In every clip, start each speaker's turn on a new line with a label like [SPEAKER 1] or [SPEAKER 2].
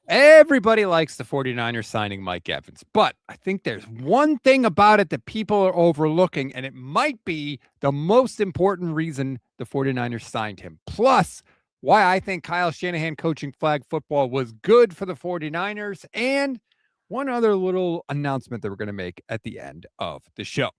[SPEAKER 1] Everybody likes the 49ers signing Mike Evans, but I think there's one thing about it that people are overlooking, and it might be the most important reason the 49ers signed him. Plus, why I think Kyle Shanahan coaching flag football was good for the 49ers, and one other little announcement that we're going to make at the end of the show.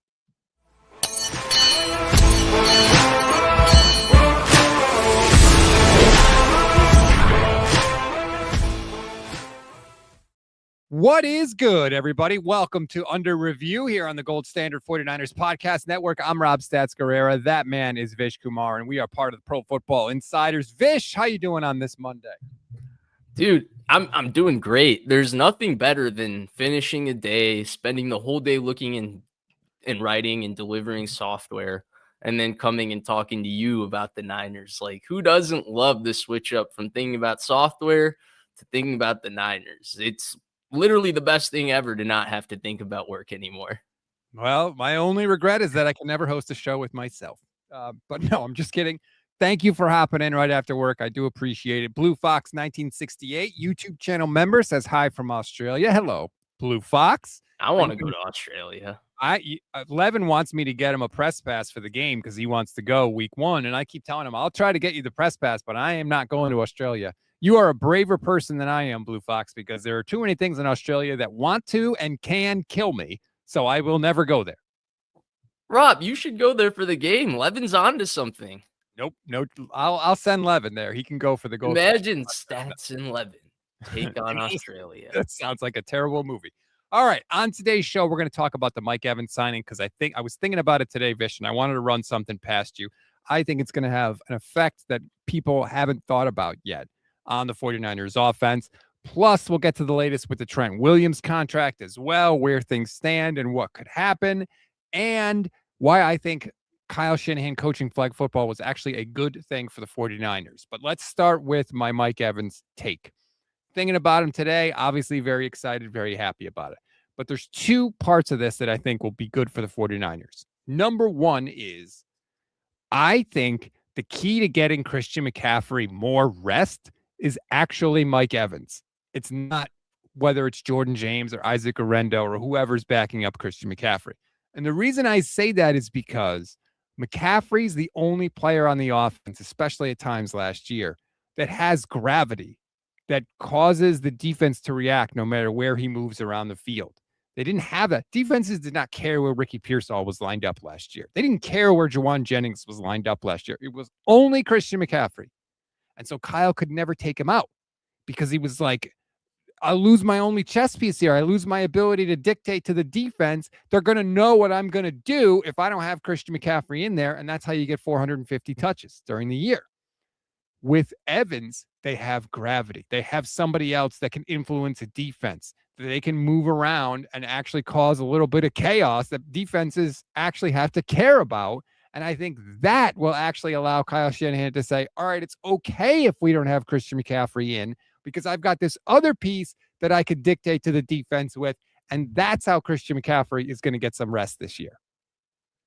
[SPEAKER 1] What is good, everybody? Welcome to Under Review here on the Gold Standard 49ers Podcast Network. I'm Rob Stats Guerrera. That man is Vish Kumar, and we are part of the Pro Football Insiders. Vish, how you doing on this Monday?
[SPEAKER 2] Dude, I'm doing great. There's nothing better than finishing a day, spending the whole day looking and writing and delivering software, and then coming and talking to you about the Niners. Like, who doesn't love the switch up from thinking about software to thinking about the Niners? It's literally the best thing ever to not have to think about work anymore.
[SPEAKER 1] Well, my only regret is that I can never host a show with myself. But no, I'm just kidding. Thank you for hopping in right after work. I do appreciate it. Blue Fox 1968 YouTube channel member says hi from Australia. Hello, Blue Fox.
[SPEAKER 2] I want to go to Australia.
[SPEAKER 1] Levin wants me to get him a press pass for the game because he wants to go week 1. And I keep telling him, I'll try to get you the press pass, but I am not going to Australia. You are a braver person than I am, Blue Fox, because there are too many things in Australia that want to and can kill me. So I will never go there.
[SPEAKER 2] Rob, you should go there for the game. Levin's on to something.
[SPEAKER 1] Nope. No, I'll send Levin there. He can go for the goal.
[SPEAKER 2] Imagine Stats and Levin take on Australia.
[SPEAKER 1] That sounds like a terrible movie. All right. On today's show, we're going to talk about the Mike Evans signing because I was thinking about it today, Vish, and I wanted to run something past you. I think it's going to have an effect that people haven't thought about yet on the 49ers offense. Plus, we'll get to the latest with the Trent Williams contract as well, where things stand and what could happen, and why I think Kyle Shanahan coaching flag football was actually a good thing for the 49ers. But let's start with my Mike Evans take. Thinking about him today, obviously very excited, very happy about it. But there's two parts of this that I think will be good for the 49ers. Number one is I think the key to getting Christian McCaffrey more rest is actually Mike Evans. It's not whether it's Jordan James or Isaac Orendo or whoever's backing up Christian McCaffrey. And the reason I say that is because McCaffrey's the only player on the offense, especially at times last year, that has gravity that causes the defense to react no matter where he moves around the field. They didn't have that. Defenses did not care where Ricky Pearsall was lined up last year. They didn't care where Jawan Jennings was lined up last year. It was only Christian McCaffrey. And so Kyle could never take him out because he was like, I lose my only chess piece here. I lose my ability to dictate to the defense. They're going to know what I'm going to do if I don't have Christian McCaffrey in there. And that's how you get 450 touches during the year. With Evans, they have gravity. They have somebody else that can influence a defense. They can move around and actually cause a little bit of chaos that defenses actually have to care about. And I think that will actually allow Kyle Shanahan to say, all right, it's okay if we don't have Christian McCaffrey in because I've got this other piece that I could dictate to the defense with. And that's how Christian McCaffrey is going to get some rest this year.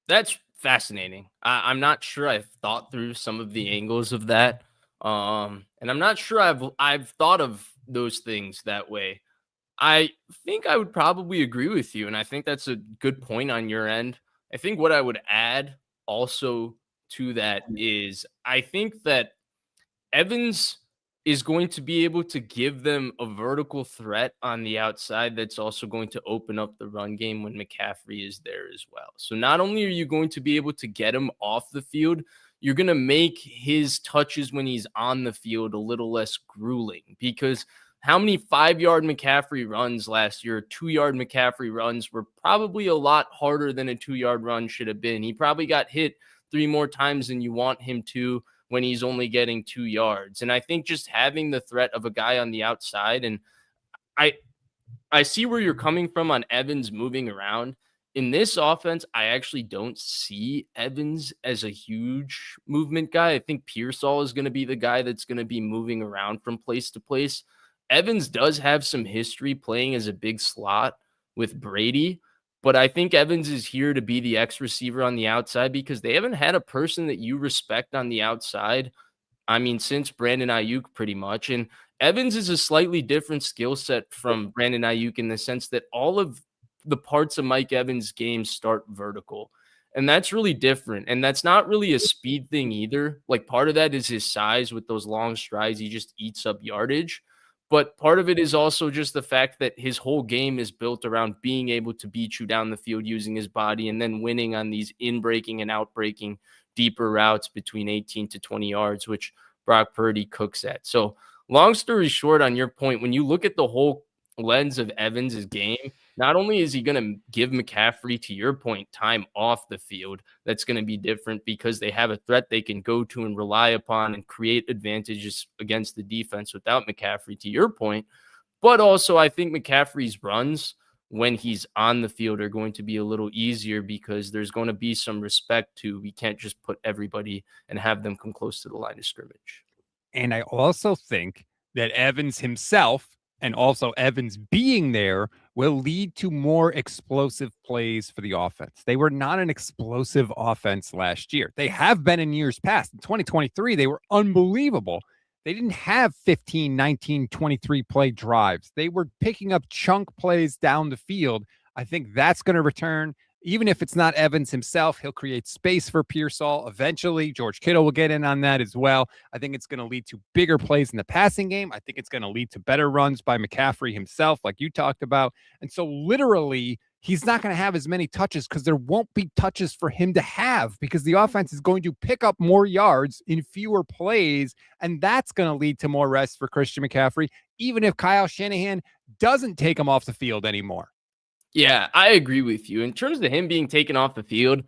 [SPEAKER 2] That's fascinating. I'm not sure I've thought through some of the angles of that. And I'm not sure I've thought of those things that way. I think I would probably agree with you. And I think that's a good point on your end. I think what I would add also to that is I think that Evans is going to be able to give them a vertical threat on the outside that's also going to open up the run game when McCaffrey is there as well. So not only are you going to be able to get him off the field, you're going to make his touches when he's on the field a little less grueling because how many 5-yard McCaffrey runs last year, 2-yard McCaffrey runs were probably a lot harder than a 2-yard run should have been. He probably got hit 3 more times than you want him to when he's only getting 2 yards. And I think just having the threat of a guy on the outside, and I see where you're coming from on Evans moving around. In this offense, I actually don't see Evans as a huge movement guy. I think Pearsall is going to be the guy that's going to be moving around from place to place. Evans does have some history playing as a big slot with Brady, but I think Evans is here to be the X receiver on the outside because they haven't had a person that you respect on the outside. I mean, since Brandon Ayuk pretty much. And Evans is a slightly different skill set from Brandon Ayuk in the sense that all of the parts of Mike Evans' game start vertical. And that's really different. And that's not really a speed thing either. Like part of that is his size with those long strides. He just eats up yardage. But part of it is also just the fact that his whole game is built around being able to beat you down the field using his body and then winning on these in-breaking and out-breaking deeper routes between 18 to 20 yards, which Brock Purdy cooks at. So long story short, on your point, when you look at the whole lens of Evans' game, not only is he going to give McCaffrey, to your point, time off the field, that's going to be different because they have a threat they can go to and rely upon and create advantages against the defense without McCaffrey, to your point. But also, I think McCaffrey's runs when he's on the field are going to be a little easier because there's going to be some respect to, we can't just put everybody and have them come close to the line of scrimmage.
[SPEAKER 1] And I also think that Evans himself and also Evans being there will lead to more explosive plays for the offense. They were not an explosive offense last year. They have been in years past. In 2023, they were unbelievable. They didn't have 15, 19, 23 play drives. They were picking up chunk plays down the field. I think that's going to return. Even if it's not Evans himself, he'll create space for Pearsall. Eventually, George Kittle will get in on that as well. I think it's going to lead to bigger plays in the passing game. I think it's going to lead to better runs by McCaffrey himself, like you talked about. And so literally, he's not going to have as many touches because there won't be touches for him to have because the offense is going to pick up more yards in fewer plays. And that's going to lead to more rest for Christian McCaffrey, even if Kyle Shanahan doesn't take him off the field anymore.
[SPEAKER 2] Yeah, I agree with you. In terms of him being taken off the field,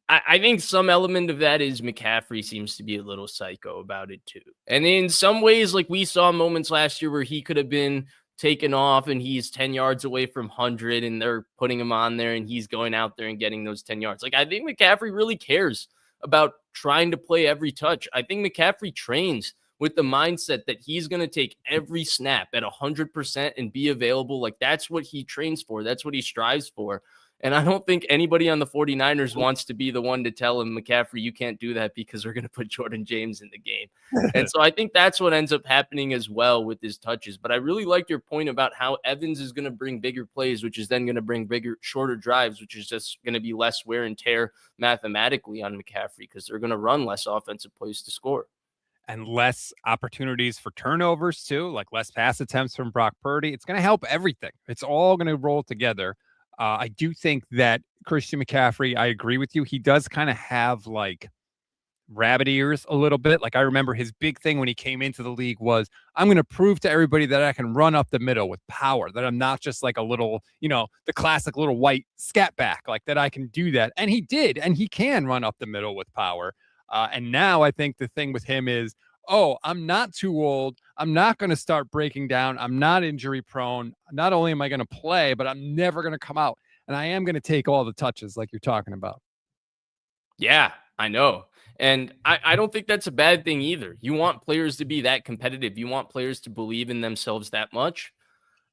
[SPEAKER 2] I think some element of that is McCaffrey seems to be a little psycho about it too. And in some ways, like we saw moments last year where he could have been taken off and he's 10 yards away from 100 and they're putting him on there and he's going out there and getting those 10 yards. Like I think McCaffrey really cares about trying to play every touch. I think McCaffrey trains with the mindset that he's going to take every snap at 100% and be available. Like that's what he trains for. That's what he strives for. And I don't think anybody on the 49ers wants to be the one to tell him, McCaffrey, you can't do that because we're going to put Jordan James in the game. And so I think that's what ends up happening as well with his touches. But I really like your point about how Evans is going to bring bigger plays, which is then going to bring bigger, shorter drives, which is just going to be less wear and tear mathematically on McCaffrey because they're going to run less offensive plays to score.
[SPEAKER 1] And less opportunities for turnovers too, like less pass attempts from Brock Purdy. It's going to help everything. It's all going to roll together. I do think that Christian McCaffrey, I agree with you. He does kind of have like rabbit ears a little bit. Like I remember his big thing when he came into the league was, I'm going to prove to everybody that I can run up the middle with power, that I'm not just like a little, the classic little white scat back, like that I can do that. And he did, and he can run up the middle with power. And now I think the thing with him is, I'm not too old. I'm not going to start breaking down. I'm not injury prone. Not only am I going to play, but I'm never going to come out. And I am going to take all the touches like you're talking about.
[SPEAKER 2] Yeah, I know. And I don't think that's a bad thing either. You want players to be that competitive. You want players to believe in themselves that much.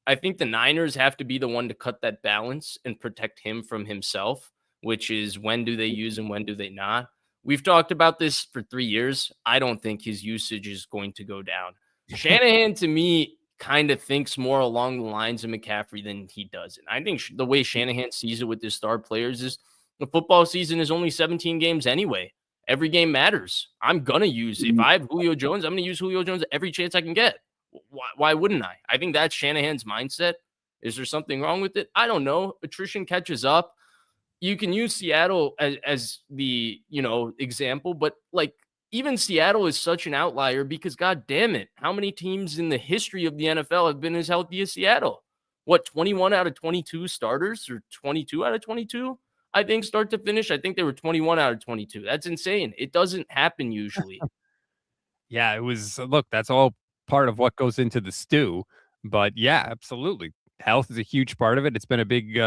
[SPEAKER 2] I think the Niners have to be the one to cut that balance and protect him from himself, which is when do they use and when do they not? We've talked about this for 3 years. I don't think his usage is going to go down. Shanahan, to me, kind of thinks more along the lines of McCaffrey than he does. And I think the way Shanahan sees it with his star players is the football season is only 17 games anyway. Every game matters. I'm going to use, if I have Julio Jones, I'm going to use Julio Jones every chance I can get. Why wouldn't I? I think that's Shanahan's mindset. Is there something wrong with it? I don't know. Attrition catches up. You can use Seattle as the, example, but like even Seattle is such an outlier because God damn it, how many teams in the history of the NFL have been as healthy as Seattle? What, 21 out of 22 starters or 22 out of 22? I think start to finish. I think they were 21 out of 22. That's insane. It doesn't happen usually.
[SPEAKER 1] Yeah, it was, look, that's all part of what goes into the stew. But yeah, absolutely. Health is a huge part of it. It's been a big,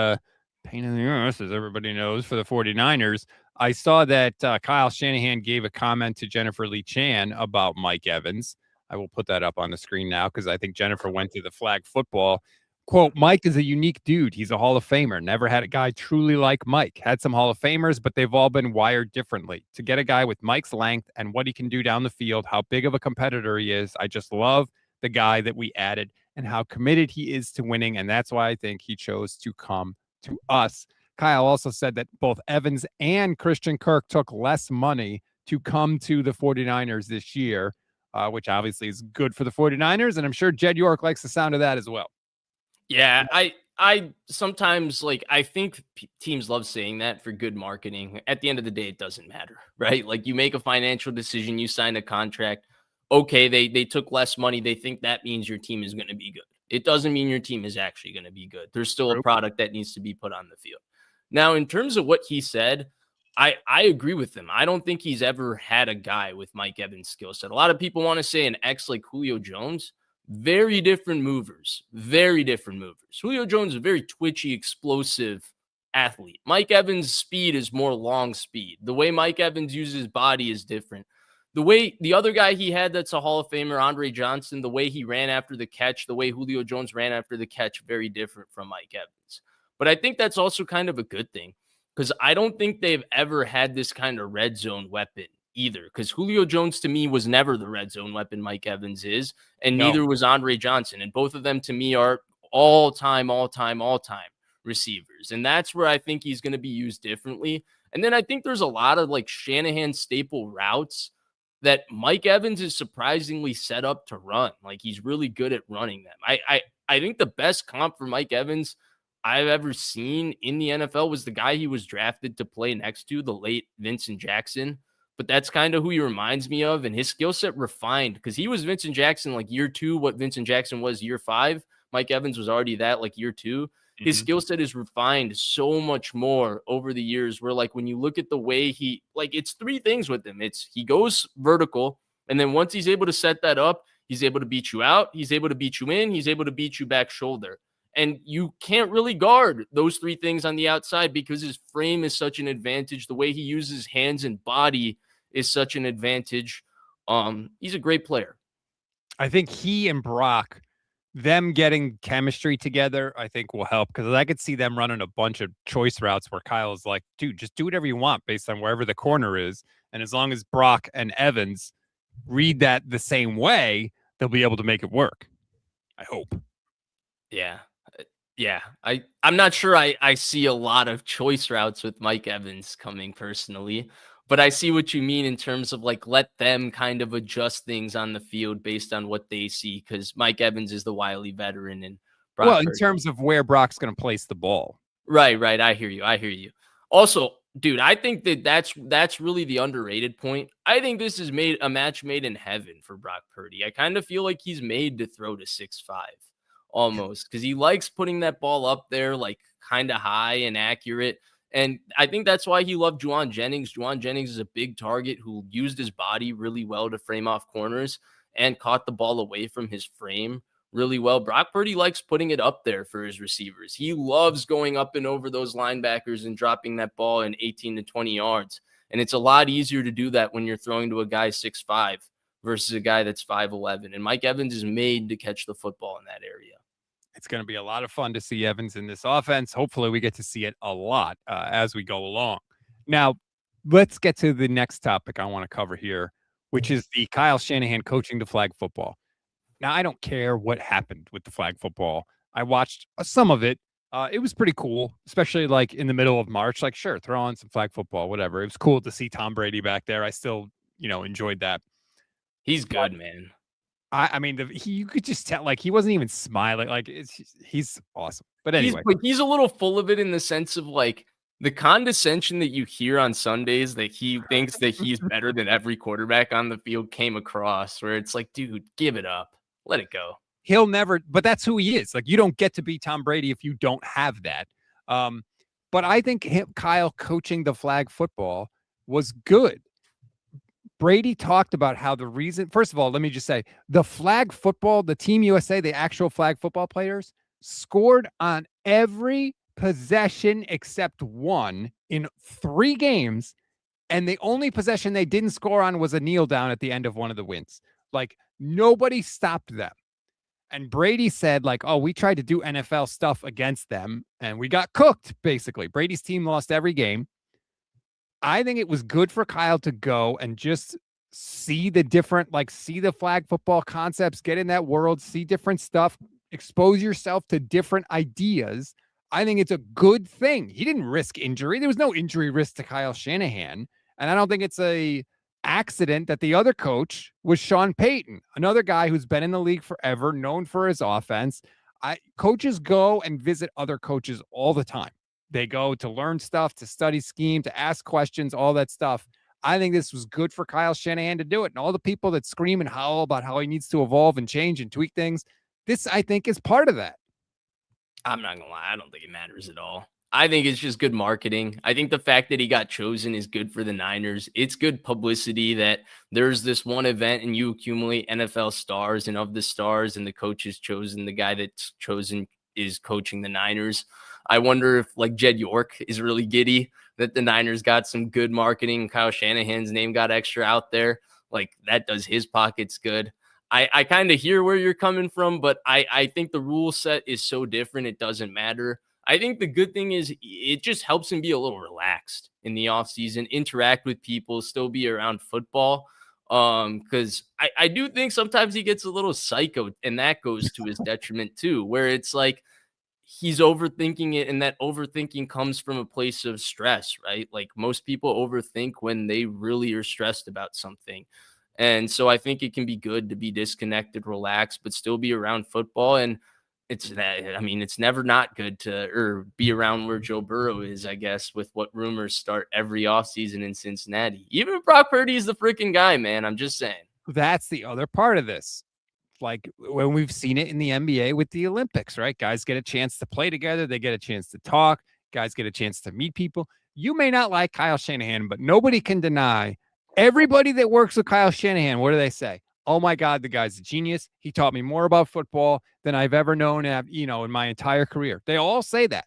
[SPEAKER 1] pain in the ass, as everybody knows, for the 49ers. I saw that Kyle Shanahan gave a comment to Jennifer Lee Chan about Mike Evans. I will put that up on the screen now because I think Jennifer went to the flag football. Quote, Mike is a unique dude. He's a Hall of Famer. Never had a guy truly like Mike. Had some Hall of Famers, but they've all been wired differently. To get a guy with Mike's length and what he can do down the field, how big of a competitor he is, I just love the guy that we added and how committed he is to winning. And that's why I think he chose to come to us. Kyle also said that both Evans and Christian Kirk took less money to come to the 49ers this year, which obviously is good for the 49ers. And I'm sure Jed York likes the sound of that as well.
[SPEAKER 2] Yeah, I sometimes I think teams love saying that for good marketing. At the end of the day, it doesn't matter, right? Like you make a financial decision, you sign a contract. Okay, they took less money. They think that means your team is going to be good. It doesn't mean your team is actually going to be good. There's still a product that needs to be put on the field. Now, in terms of what he said, I agree with him. I don't think he's ever had a guy with Mike Evans' skill set. A lot of people want to say an ex like Julio Jones. Very different movers. Very different movers. Julio Jones is a very twitchy, explosive athlete. Mike Evans' speed is more long speed. The way Mike Evans uses his body is different. The way the other guy he had that's a Hall of Famer, Andre Johnson, the way he ran after the catch, the way Julio Jones ran after the catch, very different from Mike Evans. But I think that's also kind of a good thing because I don't think they've ever had this kind of red zone weapon either, because Julio Jones to me was never the red zone weapon Mike Evans is, and neither was Andre Johnson. And both of them to me are all-time receivers. And that's where I think he's going to be used differently. And then I think there's a lot of Shanahan staple routes that Mike Evans is surprisingly set up to run. He's really good at running them. I think the best comp for Mike Evans I've ever seen in the NFL was the guy he was drafted to play next to, the late Vincent Jackson. But that's kind of who he reminds me of, and his skill set refined because he was Vincent Jackson year 2, what Vincent Jackson was year 5. Mike Evans was already that year 2. His skill set is refined so much more over the years where when you look at the way he it's 3 things with him. It's he goes vertical, and then once he's able to set that up, he's able to beat you out, he's able to beat you in, he's able to beat you back shoulder. And you can't really guard those 3 things on the outside because his frame is such an advantage. The way he uses hands and body is such an advantage. He's a great player.
[SPEAKER 1] I think he and Brock, them getting chemistry together, I think will help because I could see them running a bunch of choice routes where Kyle is like, dude, just do whatever you want based on wherever the corner is. And as long as Brock and Evans read that the same way, they'll be able to make it work. I hope.
[SPEAKER 2] Yeah. Yeah. I'm not sure I see a lot of choice routes with Mike Evans coming personally. But I see what you mean in terms of let them kind of adjust things on the field based on what they see, because Mike Evans is the wily veteran. And Brock
[SPEAKER 1] in terms of where Brock's going to place the ball.
[SPEAKER 2] Right. I hear you. Also, dude, I think that's really the underrated point. I think this is a match made in heaven for Brock Purdy. I kind of feel like he's made to throw to 6'5", almost, because he likes putting that ball up there kind of high and accurate. And I think that's why he loved Juwan Jennings. Juwan Jennings is a big target who used his body really well to frame off corners and caught the ball away from his frame really well. Brock Purdy likes putting it up there for his receivers. He loves going up and over those linebackers and dropping that ball in 18 to 20 yards. And it's a lot easier to do that when you're throwing to a guy 6'5" versus a guy that's 5'11". And Mike Evans is made to catch the football in that area.
[SPEAKER 1] It's going to be a lot of fun to see Evans in this offense. Hopefully we get to see it a lot as we go along. Now, let's get to the next topic I want to cover here, which is the Kyle Shanahan coaching the flag football. Now, I don't care what happened with the flag football. I watched some of it. It was pretty cool, especially in the middle of March. Sure, throw on some flag football, whatever. It was cool to see Tom Brady back there. I still, enjoyed that.
[SPEAKER 2] He's good, man.
[SPEAKER 1] I mean, you could just tell, he wasn't even smiling. He's awesome. But anyway,
[SPEAKER 2] he's a little full of it in the sense of the condescension that you hear on Sundays that he thinks that he's better than every quarterback on the field came across, where it's dude, give it up, let it go.
[SPEAKER 1] He'll never, but that's who he is. You don't get to be Tom Brady if you don't have that. But I think Kyle coaching the flag football was good. Brady talked about how the reason, first of all, let me just say the flag football, the Team USA, the actual flag football players scored on every possession except one in 3 games. And the only possession they didn't score on was a kneel down at the end of one of the wins. Nobody stopped them. And Brady said oh, we tried to do NFL stuff against them and we got cooked. Basically, Brady's team lost every game. I think it was good for Kyle to go and just see the different, like, see the flag football concepts, get in that world, see different stuff, expose yourself to different ideas. I think it's a good thing. He didn't risk injury. There was no injury risk to Kyle Shanahan. And I don't think it's a accident that the other coach was Sean Payton, another guy who's been in the league forever, known for his offense. Coaches go and visit other coaches all the time. They go to learn stuff, to study scheme, to ask questions, all that stuff. I think this was good for Kyle Shanahan to do it. And all the people that scream and howl about how he needs to evolve and change and tweak things, this, I think, is part of that.
[SPEAKER 2] I'm not gonna lie, I don't think it matters at all. I think it's just good marketing. I think the fact that he got chosen is good for the Niners. It's good publicity that there's this one event and you accumulate NFL stars, and of the stars and the coach is chosen, the guy that's chosen is coaching the Niners. I wonder if, like, Jed York is really giddy that the Niners got some good marketing. Kyle Shanahan's name got extra out there. Like, that does his pockets good. I kind of hear where you're coming from, but I think the rule set is so different, it doesn't matter. I think the good thing is it just helps him be a little relaxed in the offseason, interact with people, still be around football. Because I do think sometimes he gets a little psycho, and that goes to his detriment too, where it's like he's overthinking it, and that overthinking comes from a place of stress, right? Like, most people overthink when they really are stressed about something. And so I think it can be good to be disconnected, relaxed, but still be around football. And it's that, I mean, it's never not good to be around where Joe Burrow is, I guess, with what rumors start every offseason in Cincinnati. Even if Brock Purdy is the freaking guy, man. I'm just saying.
[SPEAKER 1] That's the other part of this. Like, when we've seen it in the NBA with the Olympics, right? Guys get a chance to play together. They get a chance to talk. Guys get a chance to meet people. You may not like Kyle Shanahan, but nobody can deny everybody that works with Kyle Shanahan. What do they say? Oh my God, the guy's a genius. He taught me more about football than I've ever known, in my entire career. They all say that.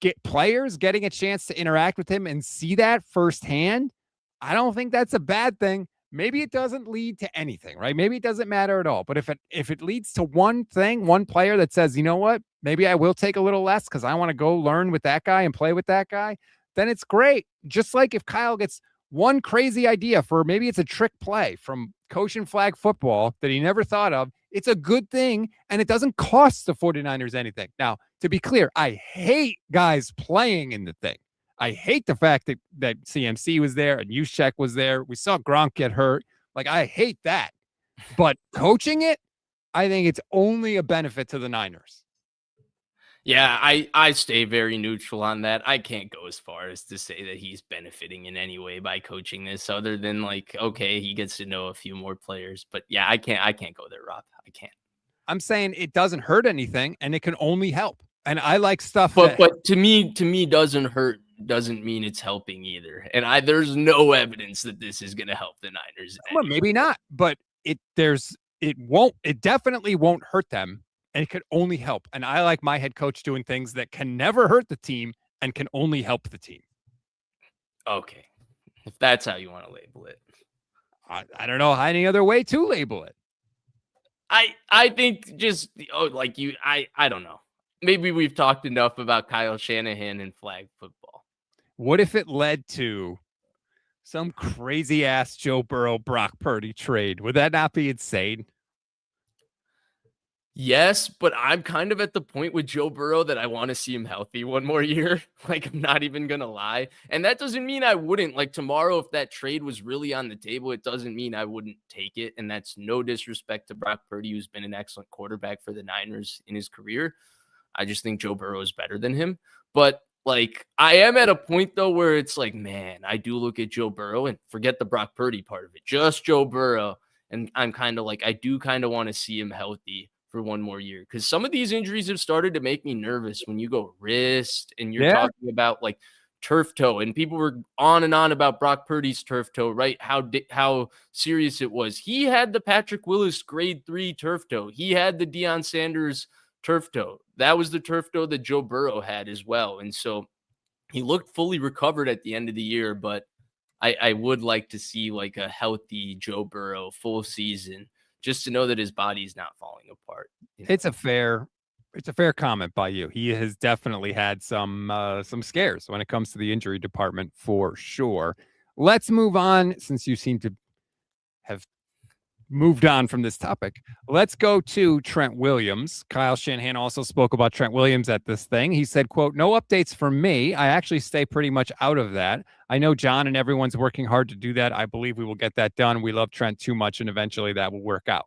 [SPEAKER 1] Get players getting a chance to interact with him and see that firsthand. I don't think that's a bad thing. Maybe it doesn't lead to anything, right? Maybe it doesn't matter at all. But if it leads to one thing, one player that says, you know what, maybe I will take a little less because I want to go learn with that guy and play with that guy, then it's great. Just like if Kyle gets one crazy idea for, maybe it's a trick play from coaching flag football that he never thought of, it's a good thing, and it doesn't cost the 49ers anything. Now, to be clear, I hate guys playing in the thing. I hate the fact that CMC was there and Juszczyk was there. We saw Gronk get hurt. Like, I hate that. But coaching it, I think it's only a benefit to the Niners.
[SPEAKER 2] Yeah, I stay very neutral on that. I can't go as far as to say that he's benefiting in any way by coaching this, other than, like, okay, he gets to know a few more players. But yeah, I can't go there, Rob. I can't.
[SPEAKER 1] I'm saying it doesn't hurt anything, and it can only help. And I like stuff
[SPEAKER 2] but to me to me doesn't mean it's helping either. And there's no evidence that this is going to help the Niners.
[SPEAKER 1] Well, maybe not, but it definitely won't hurt them, and it could only help. And I like my head coach doing things that can never hurt the team and can only help the team.
[SPEAKER 2] Okay, if that's how you want to label it.
[SPEAKER 1] I don't know any other way to label it.
[SPEAKER 2] I think just I don't know. Maybe we've talked enough about Kyle Shanahan and flag football.
[SPEAKER 1] What if it led to some crazy ass Joe Burrow, Brock Purdy trade? Would that not be insane?
[SPEAKER 2] Yes, but I'm kind of at the point with Joe Burrow that I want to see him healthy one more year. Like, I'm not even going to lie. And that doesn't mean I wouldn't. Like, tomorrow, if that trade was really on the table, it doesn't mean I wouldn't take it. And that's no disrespect to Brock Purdy, who's been an excellent quarterback for the Niners in his career. I just think Joe Burrow is better than him. But, like, I am at a point, though, where it's like, man, I do look at Joe Burrow and forget the Brock Purdy part of it. Just Joe Burrow. And I'm kind of like, I do kind of want to see him healthy for one more year, because some of these injuries have started to make me nervous. When you go wrist and you're talking about, like, turf toe, and people were on and on about Brock Purdy's turf toe, right? How serious it was. He had the Patrick Willis grade 3 turf toe. He had the Deion Sanders turf toe. That was the turf toe that Joe Burrow had as well. And so he looked fully recovered at the end of the year, but I would like to see, like, a healthy Joe Burrow full season, just to know that his body's not falling apart.
[SPEAKER 1] You know? It's a fair comment by you. He has definitely had some scares when it comes to the injury department, for sure. Let's move on, since you seem to have moved on from this topic. Let's go to Trent Williams. Kyle Shanahan also spoke about Trent Williams at this thing. He said, quote, "No updates for me. I actually stay pretty much out of that. I know John and everyone's working hard to do that. I believe we will get that done. We love Trent too much, and eventually that will work out."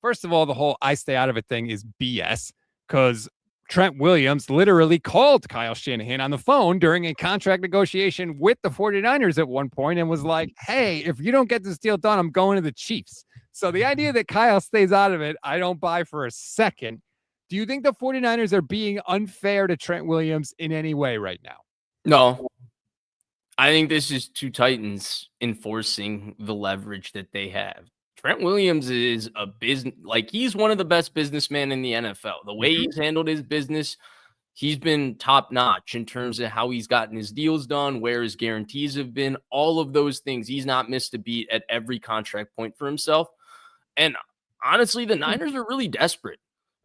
[SPEAKER 1] First of all, the whole I stay out of it thing is BS, because Trent Williams literally called Kyle Shanahan on the phone during a contract negotiation with the 49ers at one point and was like, "Hey, if you don't get this deal done, I'm going to the Chiefs." So the idea that Kyle stays out of it, I don't buy for a second. Do you think the 49ers are being unfair to Trent Williams in any way right now?
[SPEAKER 2] No. I think this is two Titans enforcing the leverage that they have. Trent Williams is a business, like he's one of the best businessmen in the NFL. The way he's handled his business, he's been top notch in terms of how he's gotten his deals done, where his guarantees have been, all of those things. He's not missed a beat at every contract point for himself. And honestly, the Niners are really desperate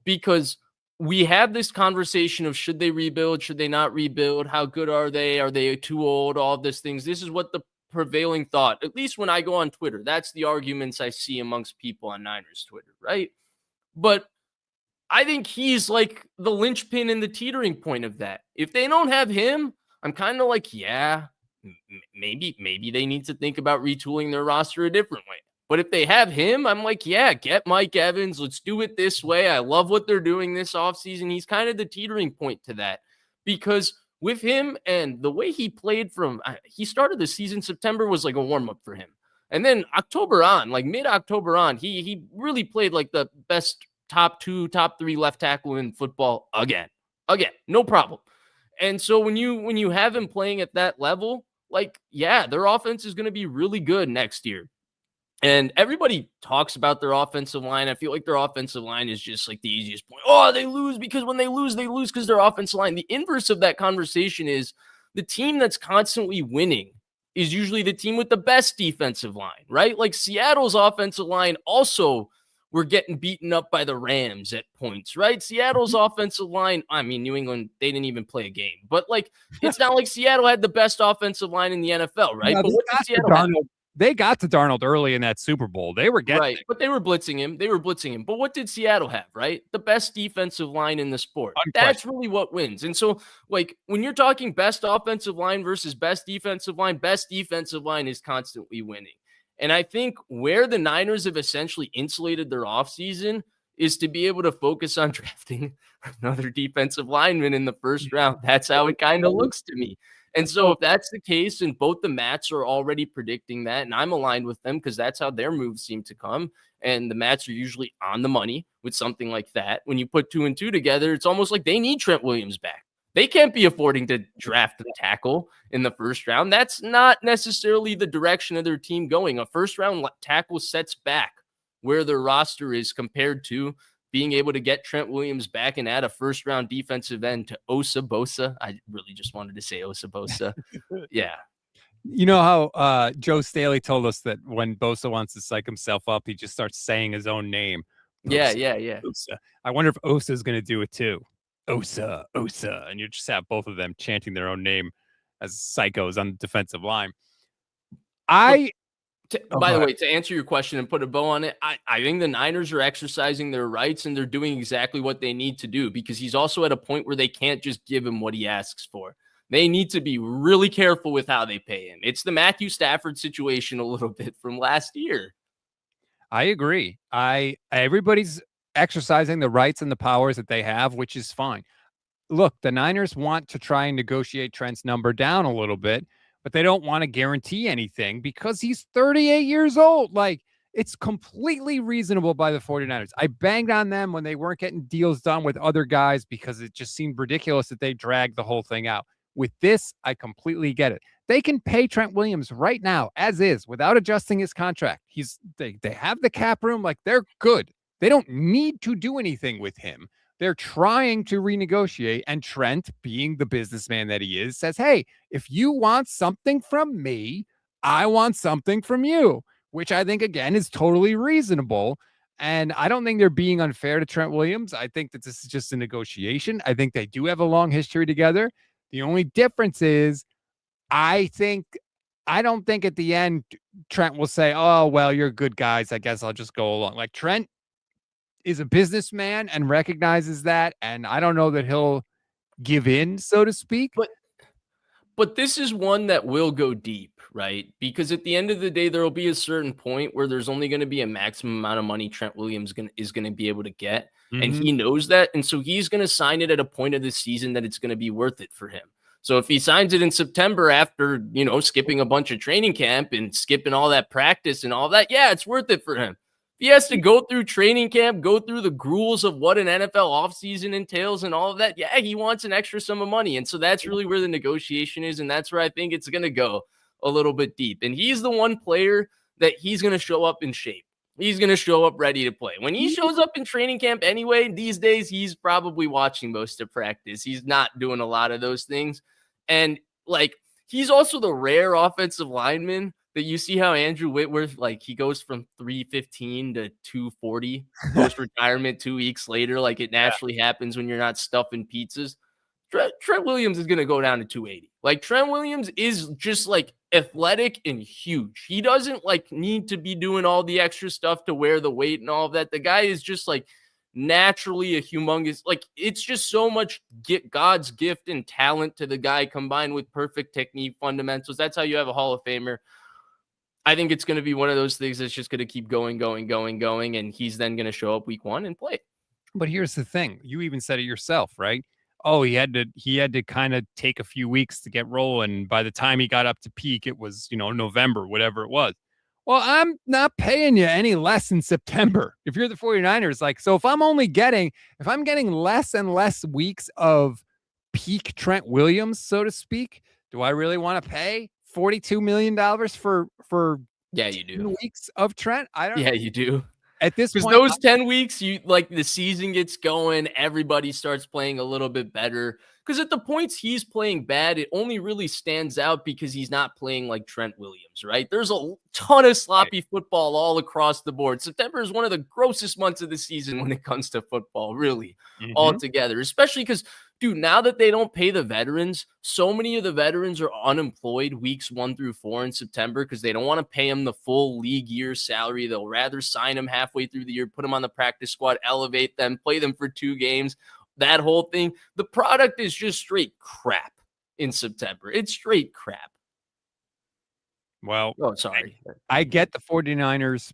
[SPEAKER 2] because we have this conversation of should they rebuild, should they not rebuild, how good are they too old, all of these things. This is what the prevailing thought, at least when I go on Twitter, that's the arguments I see amongst people on Niners Twitter, right? But I think he's like the linchpin and the teetering point of that. If they don't have him, I'm kind of like, yeah, maybe they need to think about retooling their roster a different way. But if they have him, I'm like, yeah, get Mike Evans. Let's do it this way. I love what they're doing this offseason. He's kind of the teetering point to that, because with him and the way he played he started the season, September was like a warm-up for him. And then October on, like mid-October on, he really played like the best top 2, top 3 left tackle in football again, no problem. And so when you have him playing at that level, like, yeah, their offense is going to be really good next year. And everybody talks about their offensive line. I feel like their offensive line is just like the easiest point. Oh, they lose because when they lose because their offensive line. The inverse of that conversation is the team that's constantly winning is usually the team with the best defensive line, right? Like Seattle's offensive line also were getting beaten up by the Rams at points, right? Seattle's offensive line, I mean, New England, they didn't even play a game. But like, it's not like Seattle had the best offensive line in the NFL, right?
[SPEAKER 1] No,
[SPEAKER 2] but what did Seattle have?
[SPEAKER 1] They got to Darnold early in that Super Bowl. They were getting
[SPEAKER 2] right, but they were blitzing him. But what did Seattle have, right? The best defensive line in the sport. That's really what wins. And so, like, when you're talking best offensive line versus best defensive line is constantly winning. And I think where the Niners have essentially insulated their offseason is to be able to focus on drafting another defensive lineman in the first round. That's how it kind of looks to me. And so if that's the case, and both the Mats are already predicting that, and I'm aligned with them because that's how their moves seem to come, and the Mats are usually on the money with something like that. When you put 2 and 2 together, it's almost like they need Trent Williams back. They can't be affording to draft a tackle in the first round. That's not necessarily the direction of their team going. A first-round tackle sets back where their roster is compared to being able to get Trent Williams back and add a first-round defensive end to Bosa. I really just wanted to say Bosa. Yeah.
[SPEAKER 1] You know how Joe Staley told us that when Bosa wants to psych himself up, he just starts saying his own name.
[SPEAKER 2] Osa, yeah.
[SPEAKER 1] Osa. I wonder if Osa is going to do it too. Osa. And you just have both of them chanting their own name as psychos on the defensive line. By
[SPEAKER 2] the way, to answer your question and put a bow on it, I think the Niners are exercising their rights and they're doing exactly what they need to do, because he's also at a point where they can't just give him what he asks for. They need to be really careful with how they pay him. It's the Matthew Stafford situation a little bit from last year.
[SPEAKER 1] I agree. Everybody's exercising the rights and the powers that they have, which is fine. Look, the Niners want to try and negotiate Trent's number down a little bit, but they don't want to guarantee anything because he's 38 years old. Like, it's completely reasonable by the 49ers. I banged on them when they weren't getting deals done with other guys because it just seemed ridiculous that they dragged the whole thing out. With this, I completely get it. They can pay Trent Williams right now, as is, without adjusting his contract. They have the cap room. Like, they're good. They don't need to do anything with him. They're trying to renegotiate, and Trent, being the businessman that he is, says, hey, if you want something from me, I want something from you, which I think, again, is totally reasonable. And I don't think they're being unfair to Trent Williams. I think that this is just a negotiation. I think they do have a long history together. The only difference is I don't think at the end Trent will say, oh, well, you're good guys. I guess I'll just go along. Like Trent is a businessman and recognizes that. And I don't know that he'll give in, so to speak.
[SPEAKER 2] But this is one that will go deep, right? Because at the end of the day, there will be a certain point where there's only going to be a maximum amount of money Trent Williams is going to be able to get. And he knows that. And so he's going to sign it at a point of the season that it's going to be worth it for him. So if he signs it in September after, skipping a bunch of training camp and skipping all that practice and all that, yeah, it's worth it for him. If he has to go through training camp, go through the gruels of what an NFL offseason entails and all of that, yeah, he wants an extra sum of money. And so that's really where the negotiation is. And that's where I think it's going to go a little bit deep. And he's the one player that he's going to show up in shape. He's going to show up ready to play. When he shows up in training camp anyway, these days, he's probably watching most of practice. He's not doing a lot of those things. And he's also the rare offensive lineman that you see how Andrew Whitworth, he goes from 315 to 240 post-retirement 2 weeks later, like it naturally happens when you're not stuffing pizzas. Trent Williams is going to go down to 280. Trent Williams is just athletic and huge. He doesn't need to be doing all the extra stuff to wear the weight and all of that. The guy is just naturally a humongous, it's just so much God's gift and talent to the guy combined with perfect technique fundamentals. That's how you have a Hall of Famer. I think it's going to be one of those things that's just going to keep going. And he's then going to show up week one and play.
[SPEAKER 1] But here's the thing. You even said it yourself, right? Oh, he had to kind of take a few weeks to get rolling. By the time he got up to peak, it was, November, whatever it was. Well, I'm not paying you any less in September. If you're the 49ers, so if I'm getting less and less weeks of peak Trent Williams, so to speak, do I really want to pay $42 million for
[SPEAKER 2] yeah, you do
[SPEAKER 1] 2 weeks of Trent? I don't.
[SPEAKER 2] Yeah, you do.
[SPEAKER 1] At this point,
[SPEAKER 2] those 10 weeks, the season gets going, everybody starts playing a little bit better. Because at the points he's playing bad, it only really stands out because he's not playing like Trent Williams, right? There's a ton of sloppy football all across the board. September is one of the grossest months of the season when it comes to football, really, altogether. Especially because, dude, now that they don't pay the veterans, so many of the veterans are unemployed weeks 1 through 4 in September because they don't want to pay them the full league year salary. They'll rather sign them halfway through the year, put them on the practice squad, elevate them, play them for 2 games. That whole thing, the product is just straight crap in September. It's straight crap.
[SPEAKER 1] Well,
[SPEAKER 2] sorry.
[SPEAKER 1] I get the 49ers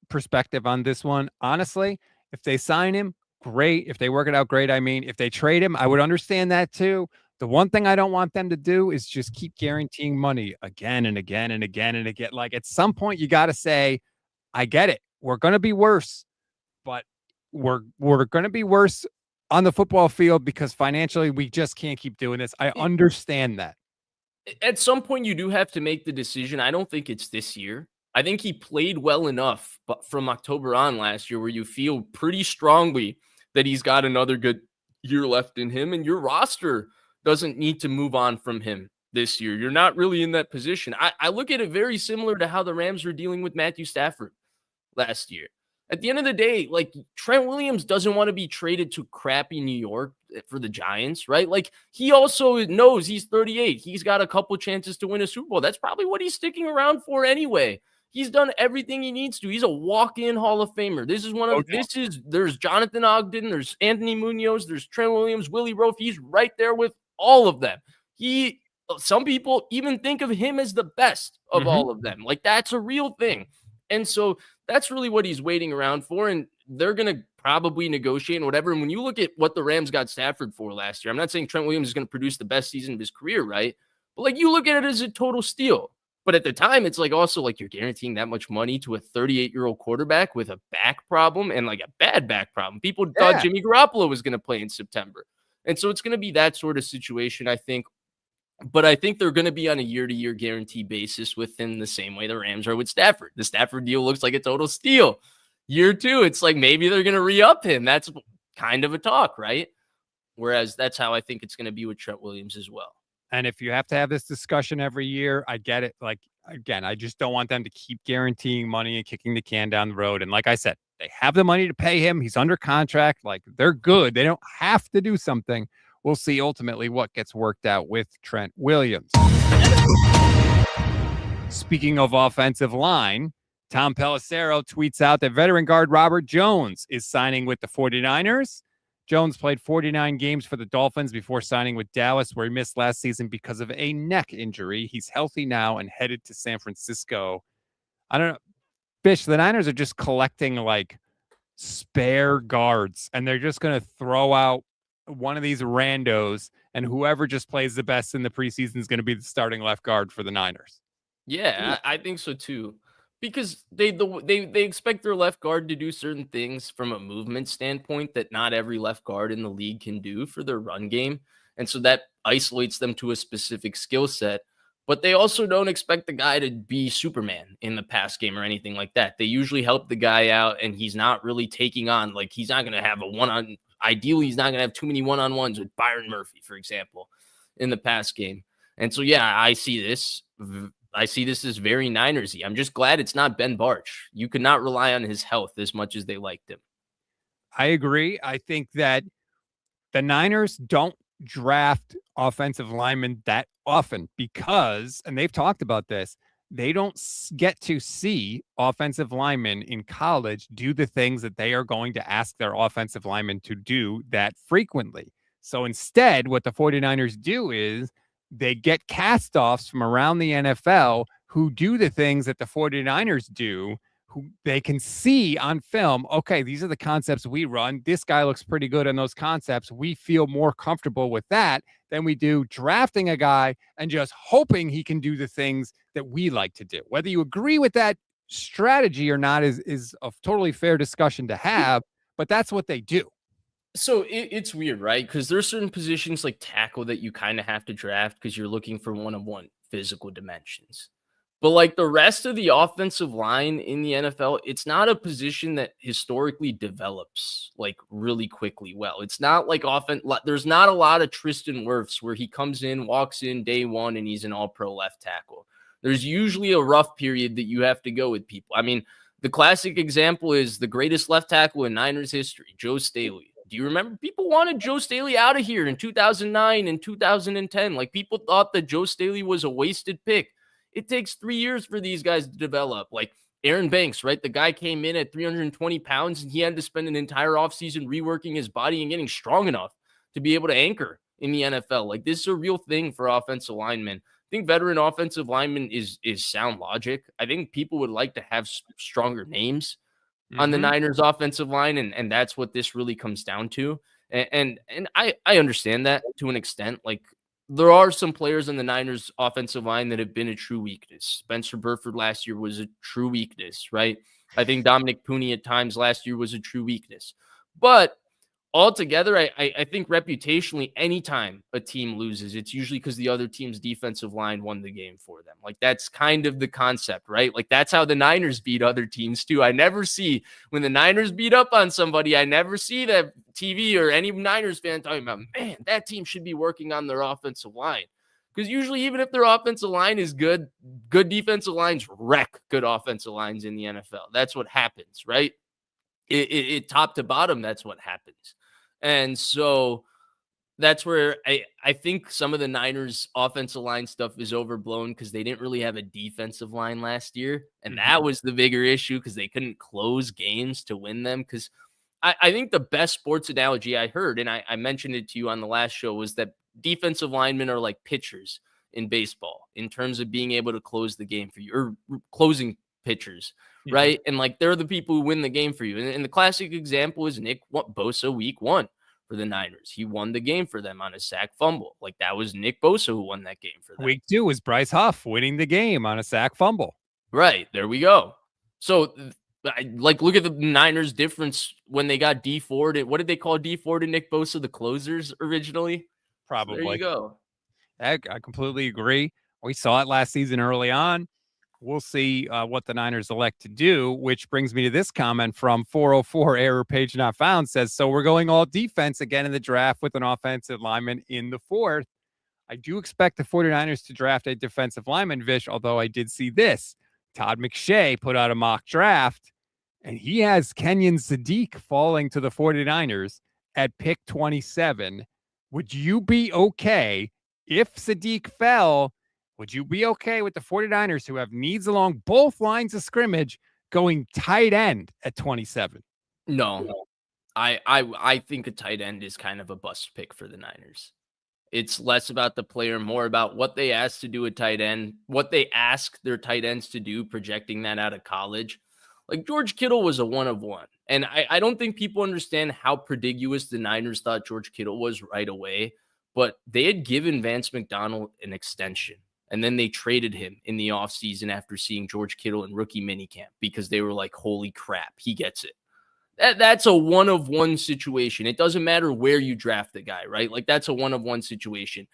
[SPEAKER 1] perspective on this one. Honestly, if they sign him, great. If they work it out, great. I mean, if they trade him, I would understand that too. The one thing I don't want them to do is just keep guaranteeing money again and again and again and again. At some point, you got to say, I get it. We're going to be worse, but we're going to be worse on the football field because financially we just can't keep doing this. I understand that.
[SPEAKER 2] At some point you do have to make the decision. I don't think it's this year. I think he played well enough but from October on last year where you feel pretty strongly that he's got another good year left in him and your roster doesn't need to move on from him this year. You're not really in that position. I look at it very similar to how the Rams were dealing with Matthew Stafford last year. At the end of the day, Trent Williams doesn't want to be traded to crappy New York for the Giants, right? He also knows he's 38. He's got a couple chances to win a Super Bowl. That's probably what he's sticking around for anyway. He's done everything he needs to. He's a walk-in Hall of Famer. This is there's Jonathan Ogden, there's Anthony Munoz, there's Trent Williams, Willie Rofe. He's right there with all of them. Some people even think of him as the best of all of them. That's a real thing. And so that's really what he's waiting around for. And they're going to probably negotiate and whatever. And when you look at what the Rams got Stafford for last year, I'm not saying Trent Williams is going to produce the best season of his career, right? But you look at it as a total steal. But at the time, it's also you're guaranteeing that much money to a 38-year-old quarterback with a back problem and a bad back problem. People thought Jimmy Garoppolo was going to play in September. And so it's going to be that sort of situation, I think. But I think they're going to be on a year-to-year guarantee basis within the same way the Rams are with Stafford. The Stafford deal looks like a total steal. Year 2, it's maybe they're going to re-up him. That's kind of a talk, right? Whereas that's how I think it's going to be with Trent Williams as well.
[SPEAKER 1] And if you have to have this discussion every year, I get it. Again, I just don't want them to keep guaranteeing money and kicking the can down the road. And like I said, they have the money to pay him. He's under contract. They're good. They don't have to do something. We'll see ultimately what gets worked out with Trent Williams. Speaking of offensive line, Tom Pelissero tweets out that veteran guard Robert Jones is signing with the 49ers. Jones played 49 games for the Dolphins before signing with Dallas, where he missed last season because of a neck injury. He's healthy now and headed to San Francisco. I don't know. Fish, the Niners are just collecting like spare guards, and they're just going to throw out one of these randos, and whoever just plays the best in the preseason is going to be the starting left guard for the Niners.
[SPEAKER 2] Yeah, I think so too. Because they expect their left guard to do certain things from a movement standpoint that not every left guard in the league can do for their run game. And so that isolates them to a specific skill set. But they also don't expect the guy to be Superman in the pass game or anything like that. They usually help the guy out, and he's not really taking on, like, he's not going to have a one-on. Ideally, he's not going to have too many one-on-ones with Byron Murphy, for example, in the pass game. And so, yeah, I see this as very Ninersy. I'm just glad it's not Ben Barch. You could not rely on his health as much as they liked him.
[SPEAKER 1] I agree. I think that the Niners don't draft offensive linemen that often because, and they've talked about this, they don't get to see offensive linemen in college do the things that they are going to ask their offensive linemen to do that frequently. So instead, what the 49ers do is they get cast-offs from around the NFL who do the things that the 49ers do, who they can see on film. Okay, these are the concepts we run. This guy looks pretty good in those concepts. We feel more comfortable with that than we do drafting a guy and just hoping he can do the things that we like to do. Whether you agree with that strategy or not is a totally fair discussion to have, but that's what they do.
[SPEAKER 2] So it's weird, right? Because there's certain positions like tackle that you kind of have to draft because you're looking for one-on-one physical dimensions. But like the rest of the offensive line in the NFL, it's not a position that historically develops like really quickly. Well, it's not like there's not a lot of Tristan Wirfs where he comes in, walks in day one, and he's an all-pro left tackle. There's usually a rough period that you have to go with people. I mean, the classic example is the greatest left tackle in Niners history, Joe Staley. Do you remember people wanted Joe Staley out of here in 2009 and 2010? Like people thought that Joe Staley was a wasted pick. It takes 3 years for these guys to develop. Like Aaron Banks, right? The guy came in at 320 pounds and he had to spend an entire offseason reworking his body and getting strong enough to be able to anchor in the NFL. Like this is a real thing for offensive linemen. I think veteran offensive linemen is sound logic. I think people would like to have stronger names on the Niners offensive line. And that's what this really comes down to. And I understand that to an extent. Like there are some players in the Niners offensive line that have been a true weakness. Spencer Burford last year was a true weakness, right? I think Dominic Pooney at times last year was a true weakness. But altogether, I think reputationally, anytime a team loses, it's usually because the other team's defensive line won the game for them. Like that's kind of the concept, right? Like that's how the Niners beat other teams too. I never see when the Niners beat up on somebody, I never see that TV or any Niners fan talking about, man, that team should be working on their offensive line. Because usually, even if their offensive line is good defensive lines wreck good offensive lines in the NFL. That's what happens, right? It top to bottom, that's what happens. And so that's where I think some of the Niners offensive line stuff is overblown because they didn't really have a defensive line last year. And that was the bigger issue because they couldn't close games to win them. Because I think the best sports analogy I heard, and I mentioned it to you on the last show, was that defensive linemen are like pitchers in baseball in terms of being able to close the game for you or closing pitchers. Right. And like they're the people who win the game for you. And the classic example is Nick Bosa week 1 for the Niners. He won the game for them on a sack fumble. Like that was Nick Bosa who won that game for them.
[SPEAKER 1] Week 2 was Bryce Huff winning the game on a sack fumble.
[SPEAKER 2] Right. There we go. So look at the Niners difference when they got D Ford. What did they call D Ford and Nick Bosa? The closers originally?
[SPEAKER 1] Probably.
[SPEAKER 2] So there you go.
[SPEAKER 1] I completely agree. We saw it last season early on. We'll see what the Niners elect to do, which brings me to this comment from 404 error page not found says, so we're going all defense again in the draft with an offensive lineman in the 4th. I do expect the 49ers to draft a defensive lineman, Vish, although I did see this. Todd McShay put out a mock draft, and he has Kenyon Sadiq falling to the 49ers at pick 27. Would you be okay if Sadiq fell would you be okay with the 49ers, who have needs along both lines of scrimmage, going tight end at 27?
[SPEAKER 2] No, I think a tight end is kind of a bust pick for the Niners. It's less about the player, more about what they ask to do at tight end, what they ask their tight ends to do, projecting that out of college. Like George Kittle was a one of one. And I don't think people understand how prodigious the Niners thought George Kittle was right away. But they had given Vance McDonald an extension. And then they traded him in the offseason after seeing George Kittle in rookie minicamp because they were like, holy crap, he gets it. That's a one of one situation. It doesn't matter where you draft the guy, right? Like that's a one of one situation.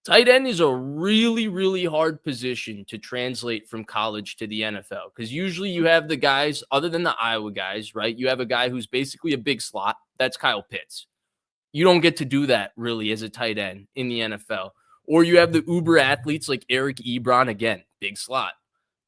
[SPEAKER 2] Tight end is a really, really hard position to translate from college to the NFL because usually you have the guys, other than the Iowa guys, right? You have a guy who's basically a big slot. That's Kyle Pitts. You don't get to do that really as a tight end in the NFL. Or you have the uber athletes like Eric Ebron, again, big slot.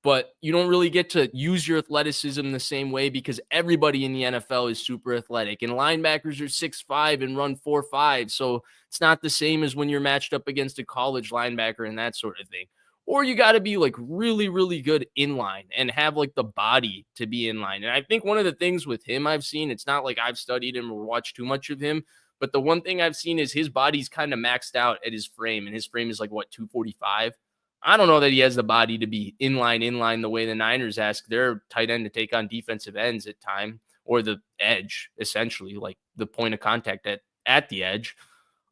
[SPEAKER 2] But you don't really get to use your athleticism the same way because everybody in the NFL is super athletic. And linebackers are 6'5" and run 4.5. So it's not the same as when you're matched up against a college linebacker and that sort of thing. Or you got to be like really, really good in line and have like the body to be in line. And I think one of the things with him I've seen, it's not like I've studied him or watched too much of him, but the one thing I've seen is his body's kind of maxed out at his frame. And his frame is like, what, 245? I don't know that he has the body to be in line the way the Niners ask their tight end to take on defensive ends at time, or the edge, essentially, like the point of contact at the edge.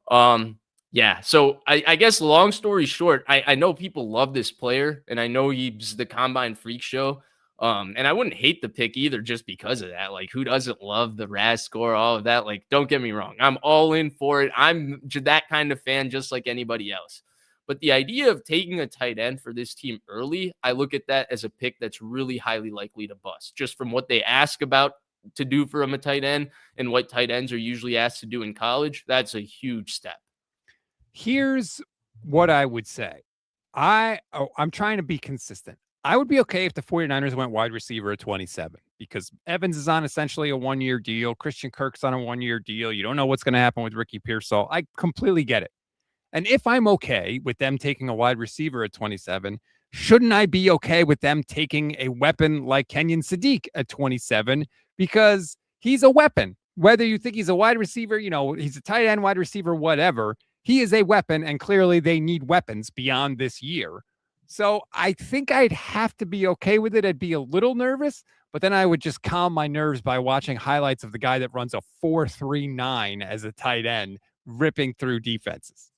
[SPEAKER 2] Yeah. So I guess long story short, I know people love this player, and I know he's the combine freak show. And I wouldn't hate the pick either just because of that. Like, who doesn't love the RAS score, all of that? Like, don't get me wrong. I'm all in for it. I'm that kind of fan, just like anybody else. But the idea of taking a tight end for this team early, I look at that as a pick that's really highly likely to bust, just from what they ask about to do for a tight end and what tight ends are usually asked to do in college. That's a huge step.
[SPEAKER 1] Here's what I would say. I'm trying to be consistent. I would be okay if the 49ers went wide receiver at 27 because Evans is on essentially a one-year deal. Christian Kirk's on a one-year deal. You don't know what's going to happen with Ricky Pearsall. I completely get it. And if I'm okay with them taking a wide receiver at 27, shouldn't I be okay with them taking a weapon like Kenyon Sadiq at 27? Because he's a weapon. Whether you think he's a wide receiver, he's a tight end, wide receiver, whatever, he is a weapon. And clearly they need weapons beyond this year. So I think I'd have to be okay with it. I'd be a little nervous, but then I would just calm my nerves by watching highlights of the guy that runs a 4.39 as a tight end, ripping through defenses.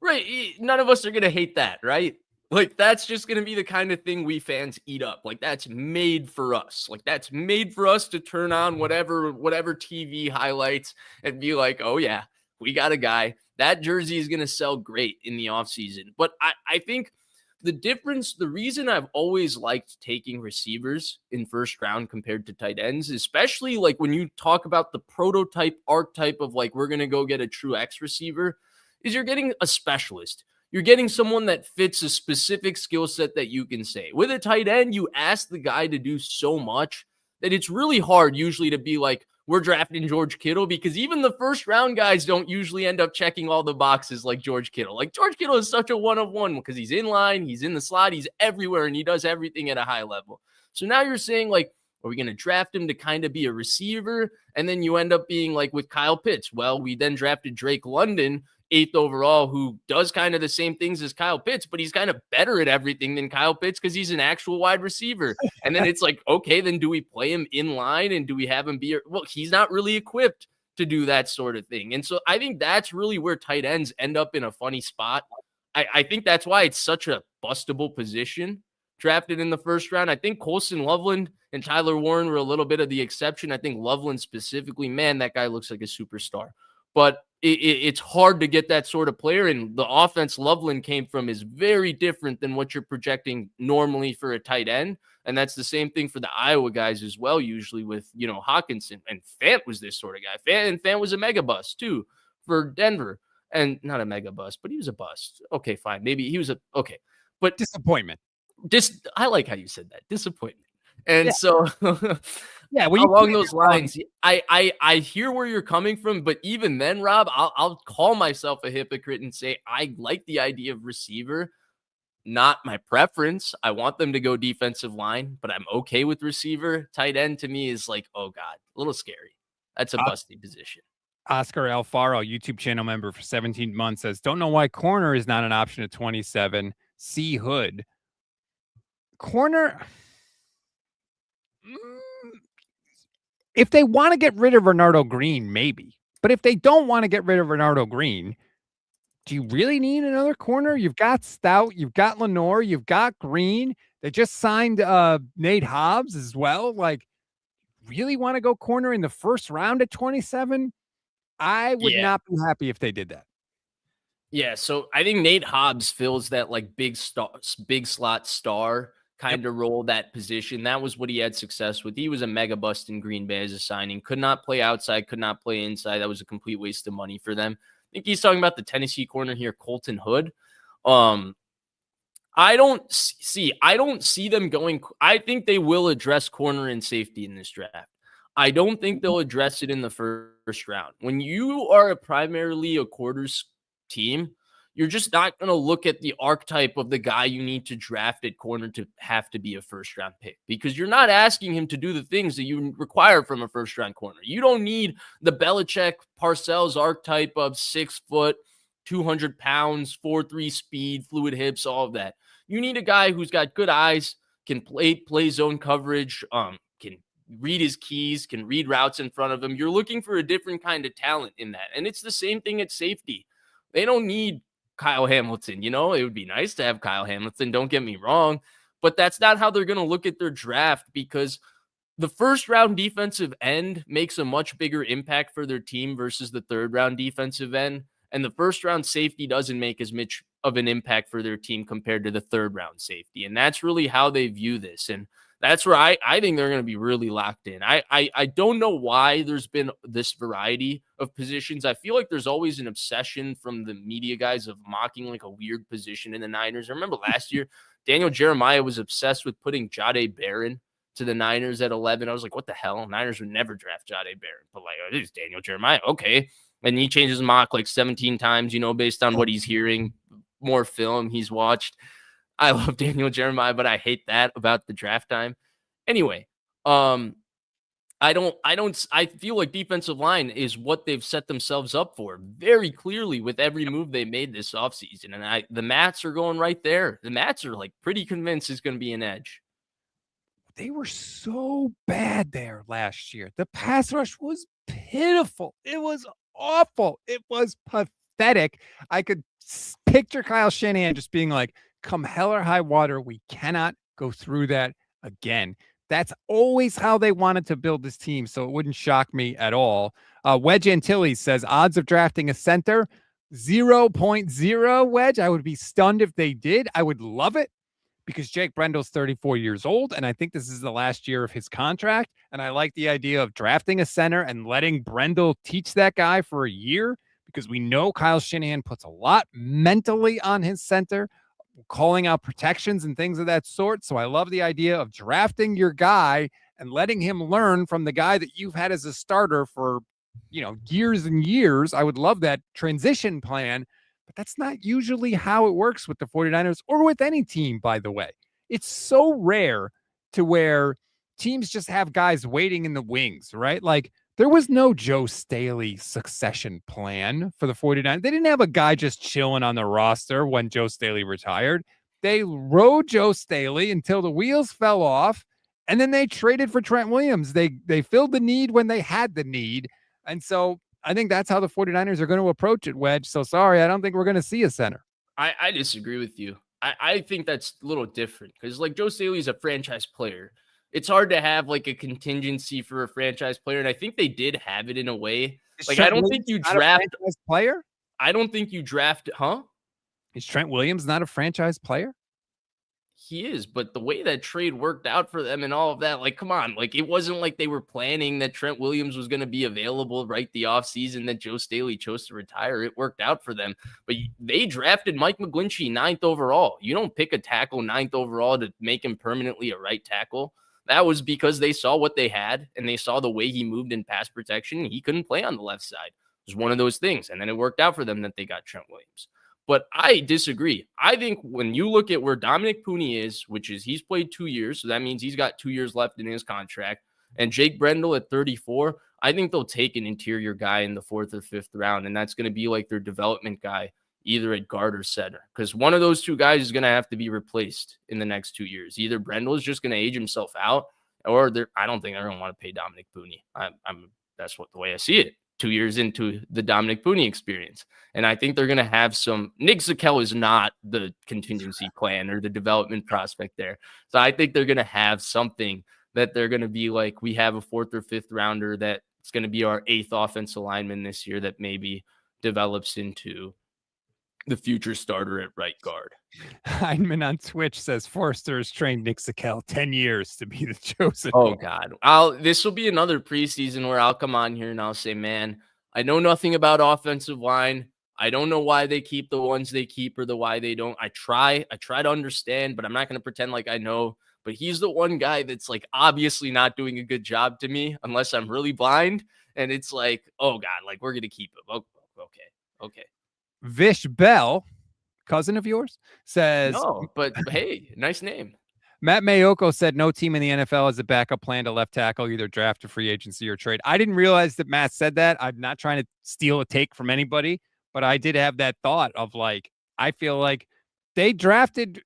[SPEAKER 2] Right. None of us are going to hate that, right? Like, that's just going to be the kind of thing we fans eat up. Like, that's made for us. Like, that's made for us to turn on whatever TV highlights and be like, oh, yeah, we got a guy. That jersey is going to sell great in the offseason. But I think the reason I've always liked taking receivers in first round compared to tight ends, especially like when you talk about the prototype archetype of like, we're going to go get a true X receiver, is you're getting a specialist. You're getting someone that fits a specific skill set that you can say. With a tight end, you ask the guy to do so much that it's really hard usually to be like, we're drafting George Kittle, because even the first round guys don't usually end up checking all the boxes like George Kittle. Like George Kittle is such a one of one because he's in line, he's in the slot, he's everywhere, and he does everything at a high level. So now you're saying like, are we going to draft him to kind of be a receiver? And then you end up being like with Kyle Pitts. Well, we then drafted Drake London, 8th overall, who does kind of the same things as Kyle Pitts, but he's kind of better at everything than Kyle Pitts because he's an actual wide receiver. And then it's like, okay, then do we play him in line and do we have him be, well, he's not really equipped to do that sort of thing. And so I think that's really where tight ends end up in a funny spot. I think that's why it's such a bustable position drafted in the first round. I think Colson Loveland and Tyler Warren were a little bit of the exception. I think Loveland specifically, man, that guy looks like a superstar. But it's hard to get that sort of player. And the offense Loveland came from is very different than what you're projecting normally for a tight end. And that's the same thing for the Iowa guys as well, usually with, Hawkinson. And Fant was this sort of guy. Fant was a mega bust, too, for Denver. And not a mega bust, but he was a bust. Okay, fine. Maybe he was okay. But
[SPEAKER 1] disappointment.
[SPEAKER 2] I like how you said that. Disappointment. And so
[SPEAKER 1] yeah,
[SPEAKER 2] along those lines, I hear where you're coming from, but even then, Rob, I'll call myself a hypocrite and say I like the idea of receiver, not my preference. I want them to go defensive line, but I'm okay with receiver. Tight end to me is like, oh God, a little scary. That's a busty position.
[SPEAKER 1] Oscar Alfaro, YouTube channel member for 17 months, says, don't know why corner is not an option at 27. C. Hood. Corner. If they want to get rid of Bernardo Green, maybe. But if they don't want to get rid of Bernardo Green, do you really need another corner? You've got Stout, you've got Lenore, you've got Green. They just signed Nate Hobbs as well. Like, really want to go corner in the first round at 27? I would not be happy if they did that.
[SPEAKER 2] Yeah, so I think Nate Hobbs fills that like big slot star kind of role, that position. That was what he had success with. He was a mega bust in Green Bay as a signing. Could not play outside, could not play inside. That was a complete waste of money for them. I think he's talking about the Tennessee corner here, Colton Hood. I don't see them going. I think they will address corner and safety in this draft. I don't think they'll address it in the first round. When you are primarily a quarters team, you're just not going to look at the archetype of the guy you need to draft at corner to have to be a first round pick, because you're not asking him to do the things that you require from a first round corner. You don't need the Belichick Parcells archetype of 6 foot, 200 pounds, 4.3 speed, fluid hips, all of that. You need a guy who's got good eyes, can play zone coverage, can read his keys, can read routes in front of him. You're looking for a different kind of talent in that. And it's the same thing at safety. They don't need Kyle Hamilton. You know, it would be nice to have Kyle Hamilton, don't get me wrong, but that's not how they're going to look at their draft, because the first round defensive end makes a much bigger impact for their team versus the third round defensive end. And the first round safety doesn't make as much of an impact for their team compared to the third round safety. And that's really how they view this. And that's where I think they're going to be really locked in. I don't know why there's been this variety of positions. I feel like there's always an obsession from the media guys of mocking like a weird position in the Niners. I remember last year, Daniel Jeremiah was obsessed with putting Jahdae Barron to the Niners at 11. I was like, what the hell? Niners would never draft Jahdae Barron. But like, oh, this is Daniel Jeremiah. Okay. And he changes mock like 17 times, you know, based on what he's hearing, more film he's watched. I love Daniel Jeremiah, but I hate that about the draft time. Anyway, I feel like defensive line is what they've set themselves up for very clearly with every move they made this offseason. And the Mats are going right there. The Mats are like pretty convinced it's going to be an edge.
[SPEAKER 1] They were so bad there last year. The pass rush was pitiful. It was awful. It was pathetic. I could picture Kyle Shanahan just being like, come hell or high water, we cannot go through that again. That's always how they wanted to build this team, so it wouldn't shock me at all. Wedge Antilles says, odds of drafting a center, 0.0, Wedge. I would be stunned if they did. I would love it, because Jake Brendel's 34 years old, and I think this is the last year of his contract, and I like the idea of drafting a center and letting Brendel teach that guy for a year, because we know Kyle Shanahan puts a lot mentally on his center, calling out protections and things of that sort. So I love the idea of drafting your guy and letting him learn from the guy that you've had as a starter for, years and years. I would love that transition plan, but that's not usually how it works with the 49ers or with any team, by the way. It's so rare to where teams just have guys waiting in the wings, right? Like, there was no Joe Staley succession plan for the 49ers. They didn't have a guy just chilling on the roster when Joe Staley retired. They rode Joe Staley until the wheels fell off, and then they traded for Trent Williams. They filled the need when they had the need. And so I think that's how the 49ers are going to approach it, Wedge. So sorry, I don't think we're going to see a center.
[SPEAKER 2] I disagree with you. I think that's a little different, because like Joe Staley is a franchise player. It's hard to have like a contingency for a franchise player. And I think they did have it in a way. Like, I don't think you draft
[SPEAKER 1] a franchise player.
[SPEAKER 2] I don't think you draft,
[SPEAKER 1] Is Trent Williams not a franchise player?
[SPEAKER 2] He is, but the way that trade worked out for them and all of that, like, come on, like, it wasn't like they were planning that Trent Williams was going to be available right the offseason that Joe Staley chose to retire. It worked out for them, but they drafted Mike McGlinchey 9th overall. You don't pick a tackle 9th overall to make him permanently a right tackle. That was because they saw what they had, and they saw the way he moved in pass protection. He couldn't play on the left side. It was one of those things, and then it worked out for them that they got Trent Williams. But I disagree. I think when you look at where Dominic Pooney is, which is he's played 2 years, so that means he's got 2 years left in his contract, and Jake Brendel at 34, I think they'll take an interior guy in the 4th or 5th round, and that's going to be like their development guy, either at guard or center, because one of those two guys is going to have to be replaced in the next 2 years. Either Brendel is just going to age himself out, or I don't think they're going to want to pay Dominic Pooney. That's the way I see it. 2 years into the Dominic Pooney experience. And I think they're going to have some. Nick Zakelj is not the contingency plan or the development prospect there. So I think they're going to have something that they're going to be like, we have a 4th or 5th rounder that's going to be our 8th offensive lineman this year that maybe develops into the future starter at right guard.
[SPEAKER 1] Heineman on Twitch says Forrester has trained Nick Zakelj 10 years to be the chosen.
[SPEAKER 2] Oh God. This will be another preseason where I'll come on here and I'll say, man, I know nothing about offensive line. I don't know why they keep the ones they keep or why they don't. I try to understand, but I'm not going to pretend like I know. But he's the one guy that's like obviously not doing a good job to me unless I'm really blind. And it's like, oh God, like we're going to keep him. Okay.
[SPEAKER 1] Vish Bell, cousin of yours, says,
[SPEAKER 2] no, but hey, nice name.
[SPEAKER 1] Matt Mayoko said no team in the NFL has a backup plan to left tackle, either draft or free agency or trade. I didn't realize that Matt said that. I'm not trying to steal a take from anybody, but I did have that thought of like, I feel like they drafted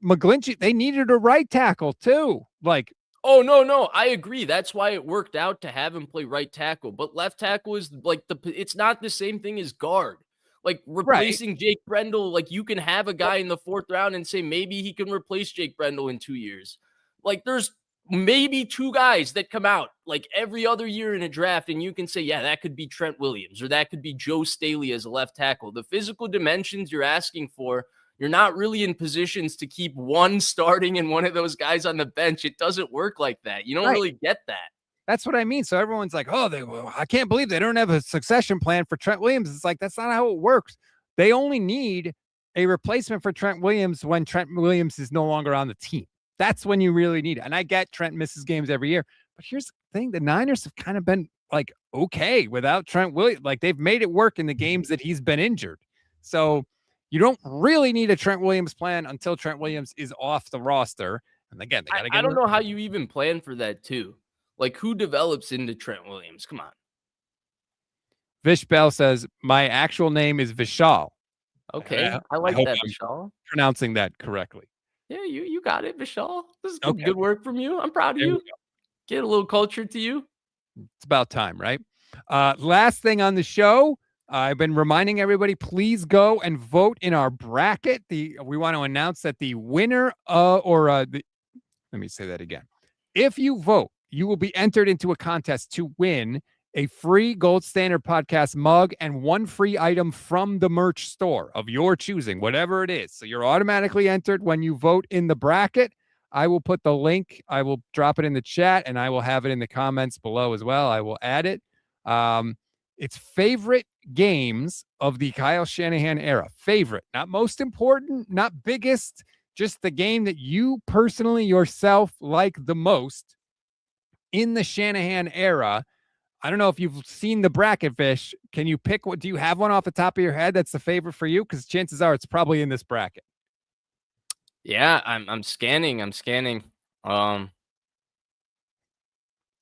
[SPEAKER 1] McGlinchey. They needed a right tackle too. Like,
[SPEAKER 2] oh, no. I agree. That's why it worked out to have him play right tackle. But left tackle is like it's not the same thing as guard. Like replacing Jake Brendel, like you can have a guy in the 4th round and say maybe he can replace Jake Brendel in 2 years. Like there's maybe 2 guys that come out like every other year in a draft, and you can say, yeah, that could be Trent Williams or that could be Joe Staley as a left tackle. The physical dimensions you're asking for, you're not really in positions to keep one starting and one of those guys on the bench. It doesn't work like that. You don't really get that.
[SPEAKER 1] That's what I mean. So everyone's like, oh, I can't believe they don't have a succession plan for Trent Williams. It's like, that's not how it works. They only need a replacement for Trent Williams when Trent Williams is no longer on the team. That's when you really need it. And I get Trent misses games every year. But here's the thing. The Niners have kind of been like, okay, without Trent Williams. Like they've made it work in the games that he's been injured. So you don't really need a Trent Williams plan until Trent Williams is off the roster. And again, they got to get
[SPEAKER 2] I don't know how you even plan for that too. Like, who develops into Trent Williams? Come on.
[SPEAKER 1] Vish Bell says, my actual name is Vishal.
[SPEAKER 2] Okay. I like that, Vishal.
[SPEAKER 1] Pronouncing that correctly.
[SPEAKER 2] Yeah, you got it, Vishal. This is good work from you. I'm proud of you. Get a little culture to you.
[SPEAKER 1] It's about time, right? Last thing on the show, I've been reminding everybody, please go and vote in our bracket. We want to announce that the winner let me say that again. If you vote, you will be entered into a contest to win a free Gold Standard Podcast mug and one free item from the merch store of your choosing, whatever it is. So you're automatically entered when you vote in the bracket. I will put the link. I will drop it in the chat, and I will have it in the comments below as well. I will add it. It's favorite games of the Kyle Shanahan era. Favorite, not most important, not biggest, just the game that you personally yourself like the most in the Shanahan era. I don't know if you've seen the bracket, Fish. Can you pick do you have one off the top of your head that's the favorite for you? Because chances are it's probably in this bracket.
[SPEAKER 2] Yeah, I'm scanning.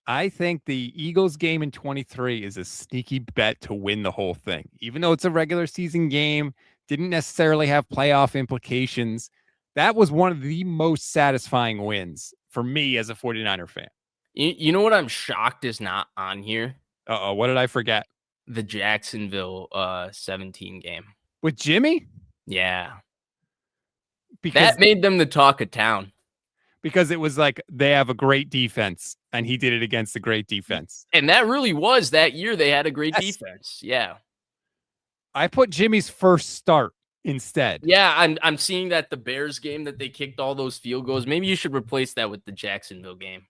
[SPEAKER 1] I think the Eagles game in 23 is a sneaky bet to win the whole thing. Even though it's a regular season game, didn't necessarily have playoff implications. That was one of the most satisfying wins for me as a 49er fan.
[SPEAKER 2] You know what I'm shocked is not on here?
[SPEAKER 1] Uh-oh, what did I forget?
[SPEAKER 2] The Jacksonville 17 game.
[SPEAKER 1] With Jimmy?
[SPEAKER 2] Yeah.
[SPEAKER 1] Because
[SPEAKER 2] that made them the talk of town.
[SPEAKER 1] Because it was like they have a great defense, and he did it against a great defense.
[SPEAKER 2] And that really was that year they had a great defense. Yeah.
[SPEAKER 1] I put Jimmy's first start instead.
[SPEAKER 2] Yeah, I'm seeing that the Bears game that they kicked all those field goals. Maybe you should replace that with the Jacksonville game.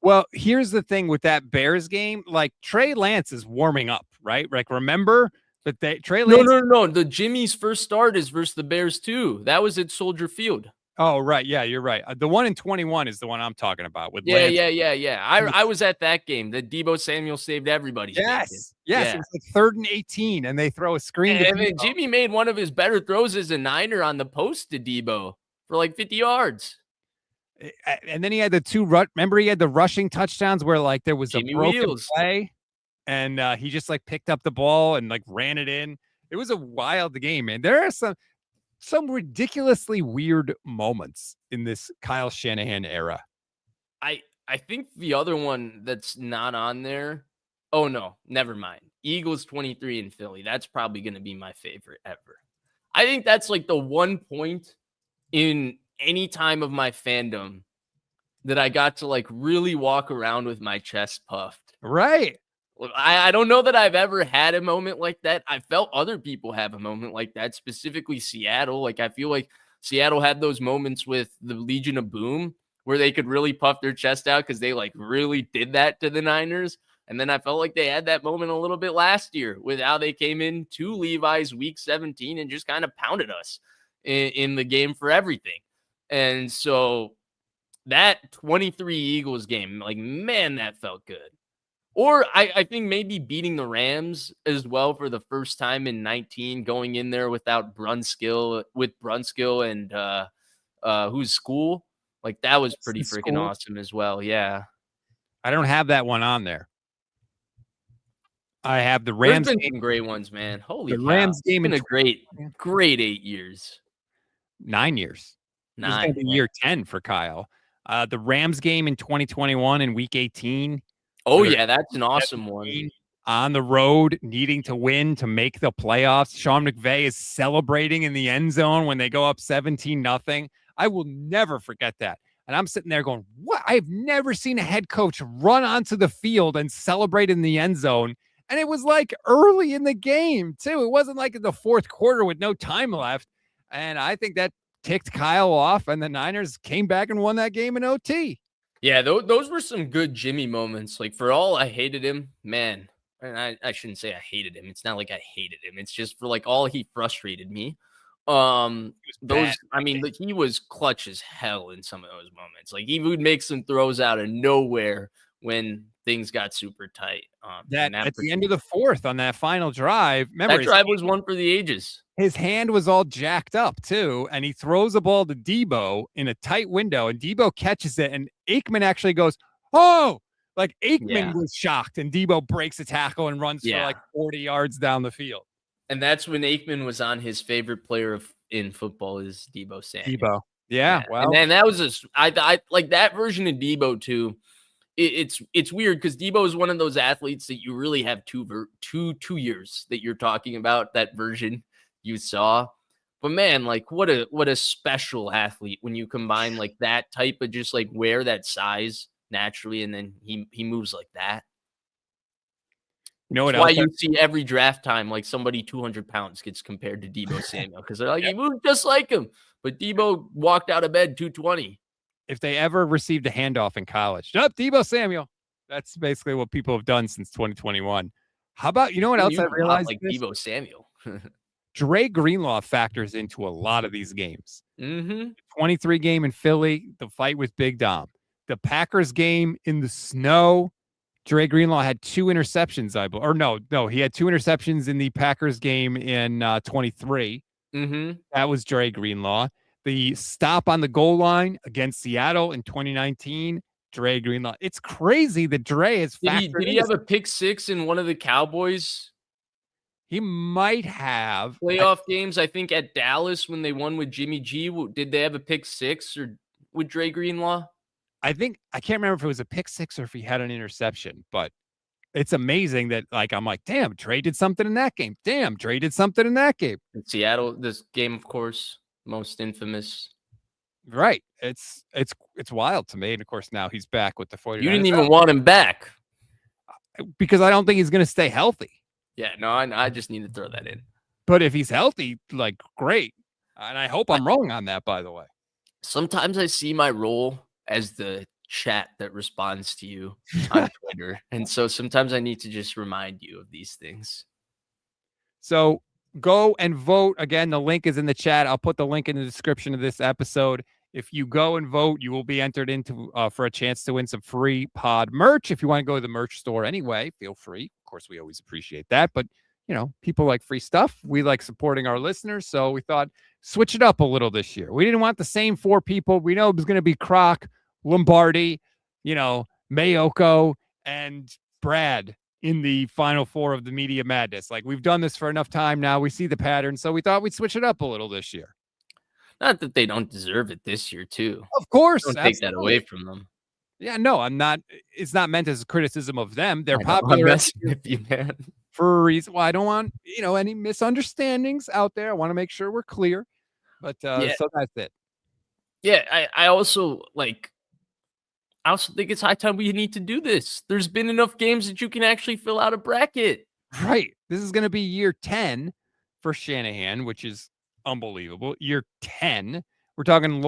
[SPEAKER 1] Well, here's the thing with that Bears game. Like, Trey Lance is warming up, right? Like, remember that Trey Lance...
[SPEAKER 2] No. The Jimmy's first start is versus the Bears, too. That was at Soldier Field.
[SPEAKER 1] Oh, right. Yeah, you're right. The one in 21 is the one I'm talking about with
[SPEAKER 2] Yeah,
[SPEAKER 1] Lance.
[SPEAKER 2] yeah. I was at that game. The Debo Samuel saved everybody's bacon.
[SPEAKER 1] Yes.
[SPEAKER 2] Yeah.
[SPEAKER 1] It was like 3rd and 18, and they throw a screen to
[SPEAKER 2] And then
[SPEAKER 1] Debo.
[SPEAKER 2] Jimmy made one of his better throws as a Niner on the post to Debo for like 50 yards.
[SPEAKER 1] And then he had the remember he had the rushing touchdowns where like there was a
[SPEAKER 2] Jimmy
[SPEAKER 1] broken
[SPEAKER 2] Wheels.
[SPEAKER 1] play and he just like picked up the ball and like ran it in. It was a wild game, man. There are some ridiculously weird moments in this Kyle Shanahan era.
[SPEAKER 2] I think the other one that's not on there. Oh no, never mind. Eagles 23 in Philly. That's probably going to be my favorite ever. I think that's like the one point in any time of my fandom that I got to like really walk around with my chest puffed.
[SPEAKER 1] Right.
[SPEAKER 2] I don't know that I've ever had a moment like that. I felt other people have a moment like that, specifically Seattle. Like I feel like Seattle had those moments with the Legion of Boom where they could really puff their chest out because they like really did that to the Niners. And then I felt like they had that moment a little bit last year with how they came in to Levi's week 17 and just kind of pounded us in the game for everything. And so that 23 Eagles game, like, man, that felt good. Or I think maybe beating the Rams as well for the first time in 19, going in there without Brunskill and who's School. Like that was pretty freaking awesome as well. Yeah.
[SPEAKER 1] I don't have that one on there. I have the Rams.
[SPEAKER 2] There's been some great ones, man. Holy
[SPEAKER 1] the
[SPEAKER 2] cow.
[SPEAKER 1] Rams game
[SPEAKER 2] it's been a great 8 years.
[SPEAKER 1] 9 years.
[SPEAKER 2] 9.
[SPEAKER 1] This is year 10 for Kyle. The Rams game in 2021 in week 18.
[SPEAKER 2] Oh, yeah, that's an awesome one.
[SPEAKER 1] On the road, needing to win to make the playoffs. Sean McVay is celebrating in the end zone when they go up 17-0. I will never forget that. And I'm sitting there going, what? I've never seen a head coach run onto the field and celebrate in the end zone. And it was like early in the game, too. It wasn't like in the fourth quarter with no time left. And I think that ticked Kyle off, and the Niners came back and won that game in OT.
[SPEAKER 2] Yeah, those were some good Jimmy moments. Like, for all I hated him, man, and I shouldn't say I hated him. It's not like I hated him. It's just for like all he frustrated me. He was clutch as hell in some of those moments. Like he would make some throws out of nowhere when things got super tight.
[SPEAKER 1] At the end of the fourth on that final drive, remember
[SPEAKER 2] that drive was one for the ages.
[SPEAKER 1] His hand was all jacked up too, and he throws the ball to Debo in a tight window, and Debo catches it, and Aikman actually goes, "Oh!" Like Aikman was shocked, and Debo breaks a tackle and runs for like 40 yards down the field.
[SPEAKER 2] And that's when Aikman was on his favorite player in football is Debo Samuel.
[SPEAKER 1] Debo, yeah. Well,
[SPEAKER 2] and then that was I like that version of Debo too. It's weird because Debo is one of those athletes that you really have two years that you're talking about, that version you saw. But man, like what a special athlete when you combine like that type of just like wear that size naturally, and then he moves like that.
[SPEAKER 1] You know what?
[SPEAKER 2] That's why you see every draft time like somebody 200 pounds gets compared to Debo Samuel because they're like he moved just like him, but Debo walked out of bed 220.
[SPEAKER 1] If they ever received a handoff in college, Debo Samuel. That's basically what people have done since 2021. How about, you know what else I realized?
[SPEAKER 2] Like Debo Samuel.
[SPEAKER 1] Dre Greenlaw factors into a lot of these games.
[SPEAKER 2] Mm-hmm.
[SPEAKER 1] 23 game in Philly, the fight with Big Dom. The Packers game in the snow, Dre Greenlaw had 2 interceptions, I believe. Or no, he had 2 interceptions in the Packers game in 23.
[SPEAKER 2] Mm-hmm.
[SPEAKER 1] That was Dre Greenlaw. The stop on the goal line against Seattle in 2019, Dre Greenlaw. It's crazy that Dre has factored.
[SPEAKER 2] Did he have a pick 6 in one of the Cowboys?
[SPEAKER 1] He might have.
[SPEAKER 2] Playoff games, I think, at Dallas when they won with Jimmy G. Did they have a pick 6 or with Dre Greenlaw?
[SPEAKER 1] I can't remember if it was a pick 6 or if he had an interception, but it's amazing that, like, I'm like, damn, Dre did something in that game. Damn, Dre did something in that game.
[SPEAKER 2] In Seattle, this game, of course, most infamous.
[SPEAKER 1] Right. It's wild to me. And of course, now he's back with the 49ers.
[SPEAKER 2] You didn't even want him back.
[SPEAKER 1] Because I don't think he's going to stay healthy.
[SPEAKER 2] Yeah, no, I just need to throw that in.
[SPEAKER 1] But if he's healthy, like, great. And I hope I'm wrong on that, by the way.
[SPEAKER 2] Sometimes I see my role as the chat that responds to you on Twitter. And so sometimes I need to just remind you of these things.
[SPEAKER 1] So go and vote. Again, the link is in the chat. I'll put the link in the description of this episode. If you go and vote, you will be entered into for a chance to win some free pod merch. If you want to go to the merch store anyway, feel free. Of course, we always appreciate that. But, people like free stuff. We like supporting our listeners. So we thought switch it up a little this year. We didn't want the same 4 people. We know it was going to be Croc, Lombardi, Mayoko, and Brad in the final 4 of the Media Madness. Like, we've done this for enough time now. We see the pattern. So we thought we'd switch it up a little this year.
[SPEAKER 2] Not that they don't deserve it this year, too.
[SPEAKER 1] Of course.
[SPEAKER 2] Don't take that away from them.
[SPEAKER 1] Yeah, no, I'm not. It's not meant as a criticism of them. They're popular
[SPEAKER 2] with you, man.
[SPEAKER 1] For a reason. Well, I don't want, any misunderstandings out there. I want to make sure we're clear. But so that's it.
[SPEAKER 2] Yeah, I also think it's high time we need to do this. There's been enough games that you can actually fill out a bracket.
[SPEAKER 1] Right. This is going to be year 10 for Shanahan, which is unbelievable. Year 10. We're talking,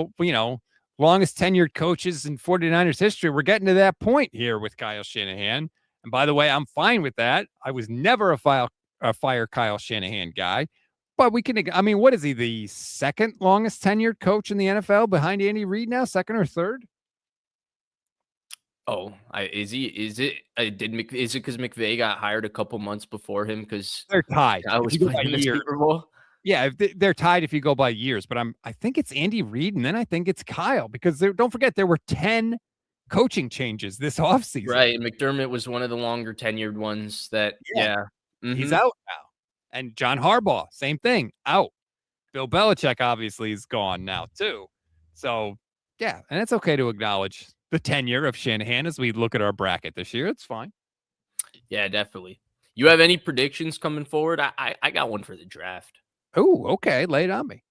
[SPEAKER 1] longest tenured coaches in 49ers history. We're getting to that point here with Kyle Shanahan. And by the way, I'm fine with that. I was never a fire Kyle Shanahan guy. But what is he, the second longest tenured coach in the NFL behind Andy Reid now? Second or third?
[SPEAKER 2] Oh, is he? Is it? Is it because McVay got hired a couple months before him? Because
[SPEAKER 1] they're tied.
[SPEAKER 2] I was playing the Super Bowl.
[SPEAKER 1] Yeah, they're tied if you go by years. But I think it's Andy Reid, and then I think it's Kyle, because don't forget there were 10 coaching changes this offseason.
[SPEAKER 2] Right, McDermott was one of the longer tenured ones.
[SPEAKER 1] He's out now. And John Harbaugh, same thing, out. Bill Belichick obviously is gone now too. So yeah, and it's okay to acknowledge the tenure of Shanahan as we look at our bracket this year. It's fine.
[SPEAKER 2] Yeah, definitely. You have any predictions coming forward? I got one for the draft.
[SPEAKER 1] Oh, okay. Lay it on me.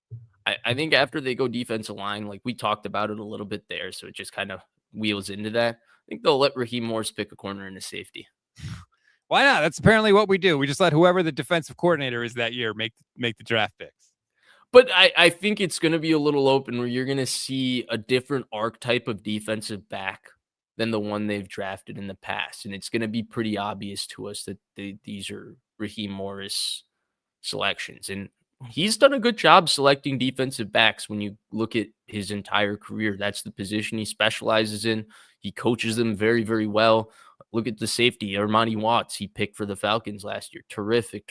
[SPEAKER 2] I think after they go defensive line, like we talked about it a little bit there, so it just kind of wheels into that. I think they'll let Raheem Morris pick a corner and a safety.
[SPEAKER 1] Why not? That's apparently what we do. We just let whoever the defensive coordinator is that year make the draft picks.
[SPEAKER 2] But I think it's going to be a little open where you're going to see a different archetype of defensive back than the one they've drafted in the past. And it's going to be pretty obvious to us that these are Raheem Morris selections. And he's done a good job selecting defensive backs when you look at his entire career. That's the position he specializes in. He coaches them very, very well. Look at the safety, Armani Watts, he picked for the Falcons last year. Terrific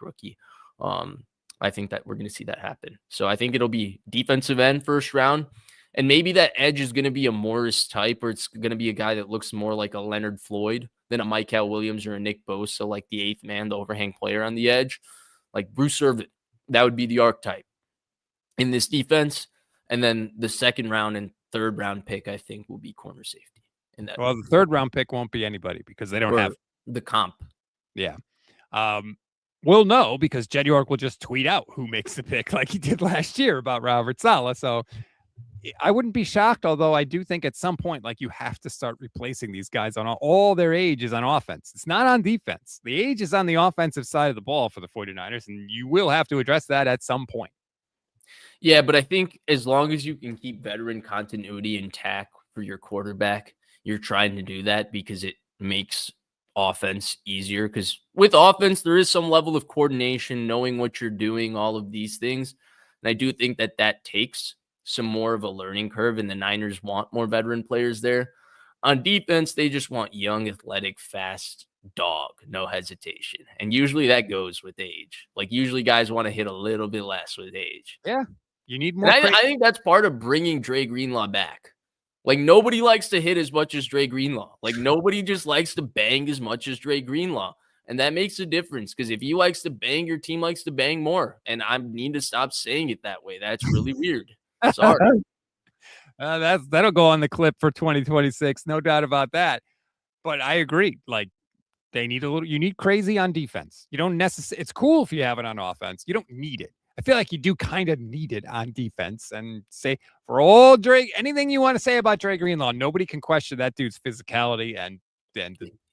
[SPEAKER 2] rookie. I think that we're going to see that happen. So I think it'll be defensive end first round. And maybe that edge is going to be a Morris type, or it's going to be a guy that looks more like a Leonard Floyd than a Kyle Williams or a Nick Bosa, like the 8th man, the overhang player on the edge. Like Bruce Irvin, that would be the archetype in this defense. And then the 2nd round and 3rd round pick, I think, will be corner safety.
[SPEAKER 1] Well, the 3rd round pick won't be anybody because they don't have
[SPEAKER 2] the comp.
[SPEAKER 1] Yeah. We'll know because Jed York will just tweet out who makes the pick like he did last year about Robert Saleh. So I wouldn't be shocked, although I do think at some point, you have to start replacing these guys on all their age is on offense. It's not on defense. The age is on the offensive side of the ball for the 49ers, and you will have to address that at some point.
[SPEAKER 2] Yeah, but I think as long as you can keep veteran continuity intact for your quarterback, you're trying to do that because it makes offense easier. Because with offense, there is some level of coordination, knowing what you're doing, all of these things. And I do think that takes some more of a learning curve, and the Niners want more veteran players there. On defense, they just want young, athletic, fast dog, no hesitation. And usually that goes with age. Usually guys want to hit a little bit less with age.
[SPEAKER 1] Yeah, you need more.
[SPEAKER 2] I think that's part of bringing Dre Greenlaw back. Nobody likes to hit as much as Dre Greenlaw. Nobody just likes to bang as much as Dre Greenlaw. And that makes a difference because if he likes to bang, your team likes to bang more. And I need to stop saying it that way. That's really weird. Sorry.
[SPEAKER 1] That'll go on the clip for 2026. No doubt about that. But I agree. They need you need crazy on defense. You don't necessarily, it's cool if you have it on offense. You don't need it. I feel like you do kind of need it on defense. And say for all Dre, anything you want to say about Dre Greenlaw, nobody can question that dude's physicality. And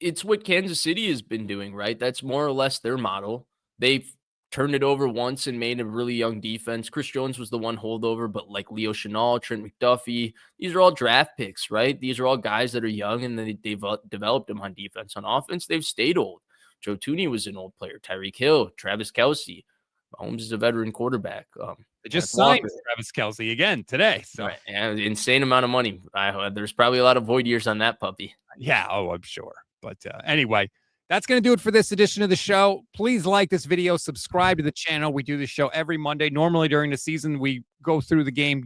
[SPEAKER 2] it's what Kansas City has been doing, right? That's more or less their model. They've turned it over once and made a really young defense. Chris Jones was the one holdover, but Leo Chenal, Trent McDuffie, these are all draft picks, right? These are all guys that are young and they've developed them on defense. On offense, they've stayed old. Joe Tooney was an old player. Tyreek Hill, Travis Kelce, Mahomes is a veteran quarterback.
[SPEAKER 1] They just
[SPEAKER 2] Kenneth
[SPEAKER 1] signed
[SPEAKER 2] Walker.
[SPEAKER 1] Travis Kelce again today. So
[SPEAKER 2] Right. And insane amount of money. There's probably a lot of void years on that puppy.
[SPEAKER 1] yeah, oh, I'm sure. But anyway, that's going to do it for this edition of the show. Please like this video, subscribe to the channel. We do this show every Monday. Normally during the season, we go through the game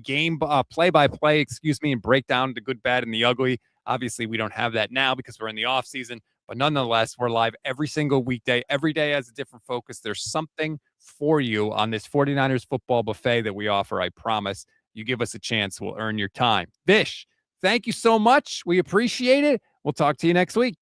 [SPEAKER 1] play by play, and break down the good, bad, and the ugly. Obviously, we don't have that now because we're in the off season, but nonetheless, we're live every single weekday. Every day has a different focus. There's something for you on this 49ers football buffet that we offer. I promise. You give us a chance, we'll earn your time. Vish, thank you so much. We appreciate it. We'll talk to you next week.